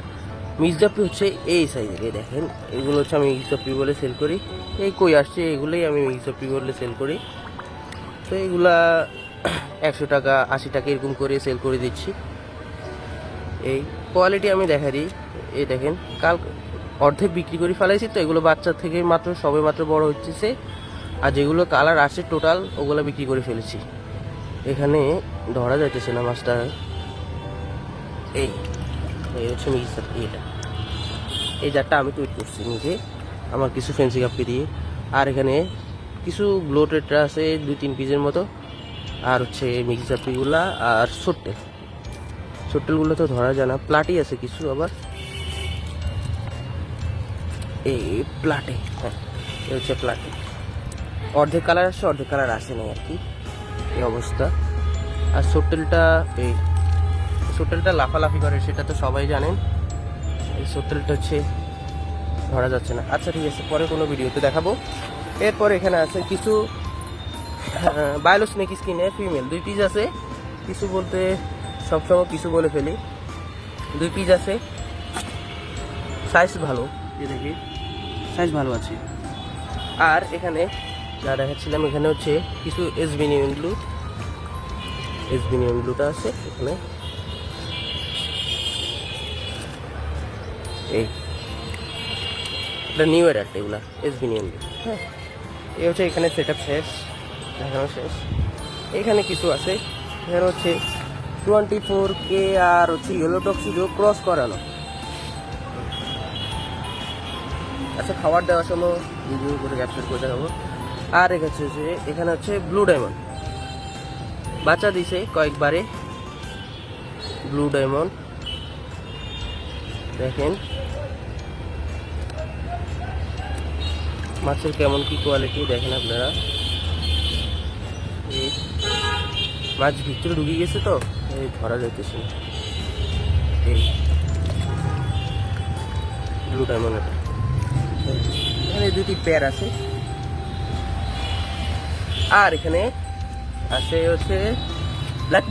মিক্স গাপ্পি হচ্ছে এই সাইজের, এই দেখেন, এগুলো হচ্ছে আমি মিক্স গাপ্পি বলে সেল করি। এই কই আসছে, এগুলোই আমি মিক্স গাপ্পি বলে সেল করি। তো এগুলা 100 টাকা 80 টাকা এরকম করে সেল করে দিচ্ছি। এই কোয়ালিটি আমি দেখা দিই, এই দেখেন, কাল অর্ধেক বিক্রি করে ফেলাইছি। তো এগুলো বাচ্চা থেকে মাত্র সবে মাত্র বড় হচ্ছে, আর যেগুলো কালার আসে টোটাল ওগুলো বিক্রি করে ফেলেছি। এখানে ধরা যাইতেছে না মাছটা। এই হচ্ছে মিক্স গাপ্পি, এটা এই জারটা আমি তৈরি করছি নিজে, আমার কিছু ফেন্সি গাপ্পি দিয়ে। আর এখানে কিছু ব্লোটেডটা আছে 2-3 পিসের মতো। আর হচ্ছে মিক্স গাপ্পিগুলা আর সোট্টেলগুলো তো ধরা যায় না। প্লাটি আছে কিছু, আবার এই প্লাটে, হ্যাঁ এই হচ্ছে প্লাটি। অর্ধেক কালার আসছে, অর্ধেক কালার আসে না আর কি, এই অবস্থা। আর সোট্টেলটা, এই সোট্টেলটা লাফালাফি করে, সেটা তো সবাই জানেন। এই সোট্টেলটা হচ্ছে ধরা যাচ্ছে না। আচ্ছা ঠিক আছে, পরে কোনো ভিডিওতে দেখাবো। এরপর এখানে আছে কিছু বায়োলো স্নেক স্কিনে ফিমেল 2 পিস আছে। কিছু বলতে সবসময় কিছু বলে ফেলি, 2 পিস আছে, সাইজ ভালো, এই দেখি সাইজ ভালো আছে। আর এখানে যা দেখাচ্ছিলাম, এখানে হচ্ছে কিছু এসবি নিউন ব্লুটা আছে এখানে। এই এটা নিউ অ্যাডাল্ট, এগুলা এসবি নিউন ব্লু। হ্যাঁ, এই হচ্ছে এখানে সেট আপ শেষ, দেখানো শেষ। এখানে কিছু আছে, এখানে হচ্ছে 24K আর হচ্ছে ইয়েলো টক্সিডো ক্রস করানো। আচ্ছা, খাবার দেওয়ার সময় ভিডিও করে ক্যাপচার করে দেখাবো। আর এখানে হচ্ছে ব্লু ডায়মন্ড বাচ্চা দিছে কয়েকবারে, ব্লু ডায়মন্ড দেখেন মাছের কেমন কি কোয়ালিটি দেখেন আপনারা। এই মাছ ভিতরে ঢুকে গেছে তো এই ধরা যাইতেছে না। এই ব্লু ডায়মন্ড, এখানে 2টি পেয়ার আছে। আর এখানে আছে হচ্ছে ব্ল্যাক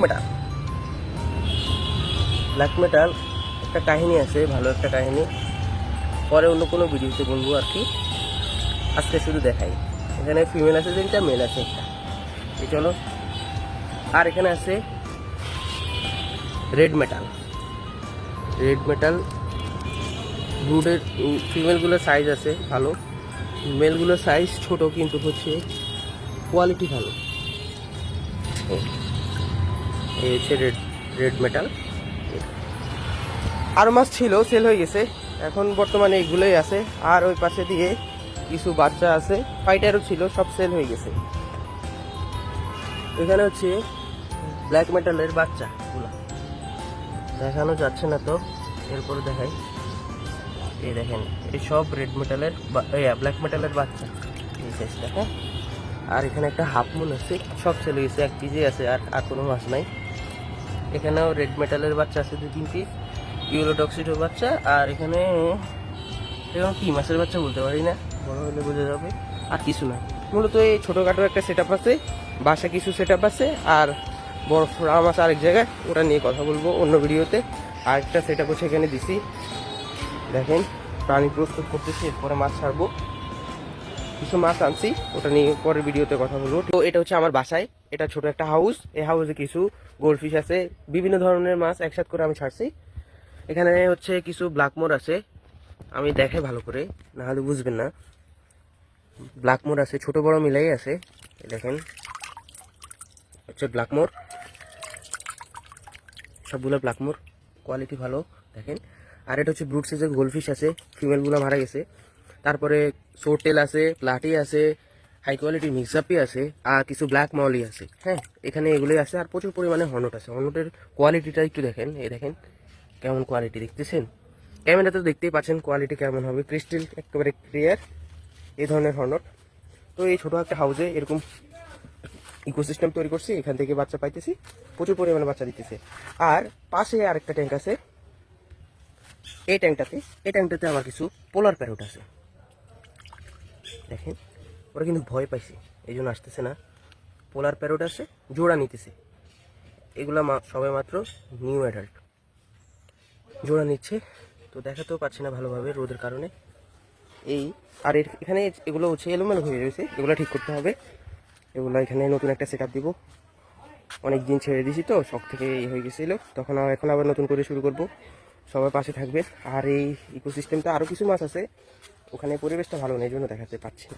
মেটাল। একটা কাহিনী আছে, ভালো একটা কাহিনী, পরে অন্য কোনো ভিডিওতে বলবো আর কি। আজকে শুধু দেখাই, এখানে ফিমেল আছে 3টা, মেল আছে 1টা। এই চলো আর এখানে আছে রেড মেটাল ব্রুডের ফিমেলগুলোর সাইজ আছে ভালো, মেলগুলোর সাইজ ছোট কিন্তু হচ্ছে কোয়ালিটি ভালো। এই হচ্ছে রেড মেটাল। আরও মাছ ছিল, সেল হয়ে গেছে, এখন বর্তমানে এগুলোই আছে। আর ওই পাশে দিয়ে কিছু বাচ্চা আছে, ফাইটারও ছিল, সব সেল হয়ে গেছে। এখানে হচ্ছে ব্ল্যাক মেটালের বাচ্চাগুলো দেখানো যাচ্ছে না তো, এরপরে দেখাই। এই দেখেন, এই সব রেড মেটালের ব্ল্যাক মেটালের বাচ্চা, এই সাইজটা। হ্যাঁ, আর এখানে একটা হাফ মুন আছে, সব সেল হয়ে গেছে, 1 পিসই আছে, আর কোনো মাছ নাই। এখানেও রেড মেটালের বাচ্চা আছে 2-3 পিস, ইউলো টক্সিডোর বাচ্চা। আর এখানে কি মাছের বাচ্চা বলতে পারি না, বড় হলে বোঝা যাবে। আর কিছু না, মূলত এই ছোটোখাটো একটা সেট আপ আছে, বাসা কিছু সেট আপ আছে, আর বড় ফ্রাম আছে আরেক জায়গায়, ওটা নিয়ে কথা বলবো অন্য ভিডিওতে। আরেকটা সেট আপ হচ্ছে এখানে দিছি, দেখেন পানি প্রস্তুত করতেছি, এরপরে মাছ ছাড়বো। কিছু মাছ আনছি, ওটা নিয়ে পরের ভিডিওতে কথা বলবো। তো এটা হচ্ছে আমার বাসায়, এটা ছোট একটা হাউস। এই হাউসে কিছু গোল্ডফিশ আছে, বিভিন্ন ধরনের মাছ একসাথে করে আমি ছাড়ছি। এখানে হচ্ছে কিছু ব্ল্যাকমোর আছে, আমি দেখে ভালো করে, না হলে বুঝবেন না। ব্ল্যাকমোর আছে, ছোট বড় মিলাই আছে, দেখেন হচ্ছে ব্ল্যাকমোর, সবগুলো ব্ল্যাকমোর, কোয়ালিটি ভালো দেখেন। আর এটা হচ্ছে ব্রুড সাইজের গোল্ডফিশ আছে, ফিমেলগুলো মারা গেছে। তারপরে সোরটেল আছে, প্লাটি আছে, হাই কোয়ালিটি মিক্সাপি আছে, আর কিছু ব্ল্যাক মলি আছে। হ্যাঁ, এখানে এগুলোই আছে, আর প্রচুর পরিমাণে হর্নট আছে। হর্নটের কোয়ালিটিটা একটু দেখেন, এই দেখেন কেমন কোয়ালিটি, দেখতেছেন ক্যামেরাতে তো দেখতেই পাচ্ছেন কোয়ালিটি কেমন হবে, ক্রিস্টাল একেবারে ক্লিয়ার এই ধরনের হর্নট। তো এই ছোটো একটা হাউসে এরকম ইকোসিস্টেম তৈরি করছি, এখান থেকে বাচ্চা পাইতেছি, প্রচুর পরিমাণে বাচ্চা দিতেছে। আর পাশে আরেকটা ট্যাঙ্ক আছে, এই ট্যাঙ্কটাতে আমার কিছু পোলার প্যারট আছে, দেখেন ওরা কিন্তু ভয় পাইছে, এই জন্য আসতেছে না। পোলার প্যারট আছে, জোড়া নিতেছে, এগুলা সবাই মাত্র নিউ অ্যাডাল্ট, জোড়া নিচ্ছে। তো দেখাতেও পাচ্ছি না ভালোভাবে রোদের কারণে। এই আর এখানে এগুলো হচ্ছে এলোমেলো হয়ে রয়েছে, এগুলো ঠিক করতে হবে। এগুলো এখানে নতুন একটা সেট আপ দিব, অনেক দিন ছেড়ে দিয়েছি তো, শখ থেকে হয়ে গেছিলো, তখন এখন আবার নতুন করে শুরু করব। সবাই পাশে থাকবেন। আর এই ইকোসিস্টেমটা আরও কিছু মাছ আছে, ওখানে পরিবেশটা ভালো নেই, জন্য দেখাতে পাচ্ছি না,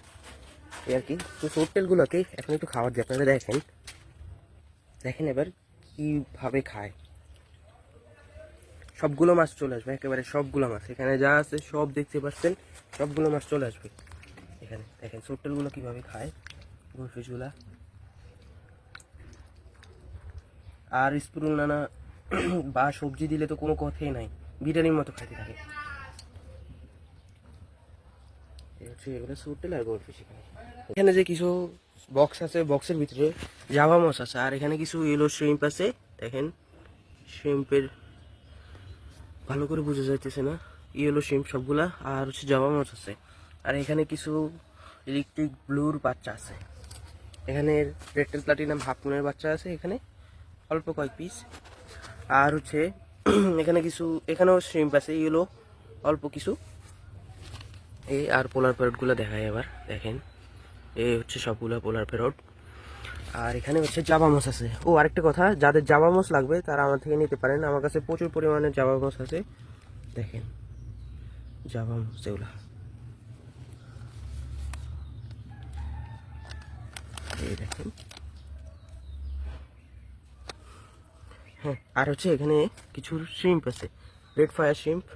এই আর কি। তো সোরটেলগুলোকে এখন একটু খাবার দিয়ে আপনারা দেখেন এবার কীভাবে খায়। সবগুলো মাছ চলে আসবে, একেবারে সবগুলো মাছ এখানে যা আছে সব দেখতে পাচ্ছেন, সবগুলো মাছ চলে আসবে এখানে। দেখেন সোরটেলগুলো কীভাবে খায়, গোল্ডফিশগুলা। আর স্প্রুল নানা বা সবজি দিলে তো কোনো কথাই নাই, বিরিয়ানির মতো খাইতে থাকে। এগুলো সোরটেল আর গোল্ডফিশ। এখানে যে কিছু বক্স আছে, বক্সের ভিতরে জাভা মাছ আছে, আর এখানে কিছু ইয়েলো শ্রিম্প আছে, দেখেন শ্রিম্পের ভালো করে বোঝা যাইতেছে না, ইয়েলো শ্রিম্প সবগুলা। আর হচ্ছে জাভা মাছ আছে, আর এখানে কিছু ইলেকট্রিক ব্লুর বাচ্চা আছে। এখানে রেডটেল প্লাটিনাম হাফ মুনের বাচ্চা আছে, এখানে অল্প কয়েক পিস। আর হচ্ছে এখানে কিছু, এখানেও শ্রিম্প আছে ইয়েলো অল্প কিছু। এই আর পোলার প্যারটগুলো দেখায় এবার, দেখেন এই হচ্ছে সবগুলো পোলার প্যারট। আর এখানে হচ্ছে জাভা মাছ আছে। ও আরেকটা কথা, যাদের জাভা মাছ লাগবে তারা আমার থেকে নিতে পারেন, আমার কাছে প্রচুর পরিমাণে জাভা মাছ আছে, দেখেন জাভা মাছ এগুলা। এই দেখেন। হ্যাঁ, আর হচ্ছে এখানে কিছু শ্রিম্প আছে, রেড ফায়ার শ্রিম্প,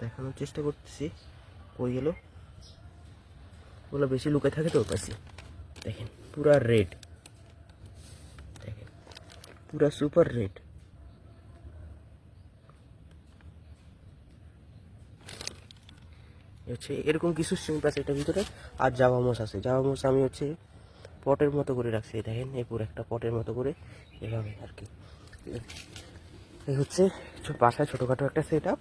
দেখানোর চেষ্টা করতেছি, কই গেল, ওগুলো বেশি লুকে থাকে তো পাশে। দেখেন পুরা রেড, দেখেন পুরা সুপার রেড। হচ্ছে এরকম কিছু শ্রিম্প আছে এটার ভিতরে। আর জাভা মাছ আছে, জাভা মাছ আমি হচ্ছে পটের মতো করে রাখছি, দেখেন এই পুরো একটা পটের মতো করে, এভাবে আর কি। এই হচ্ছে বাসায় ছোটোখাটো একটা সেট আপ।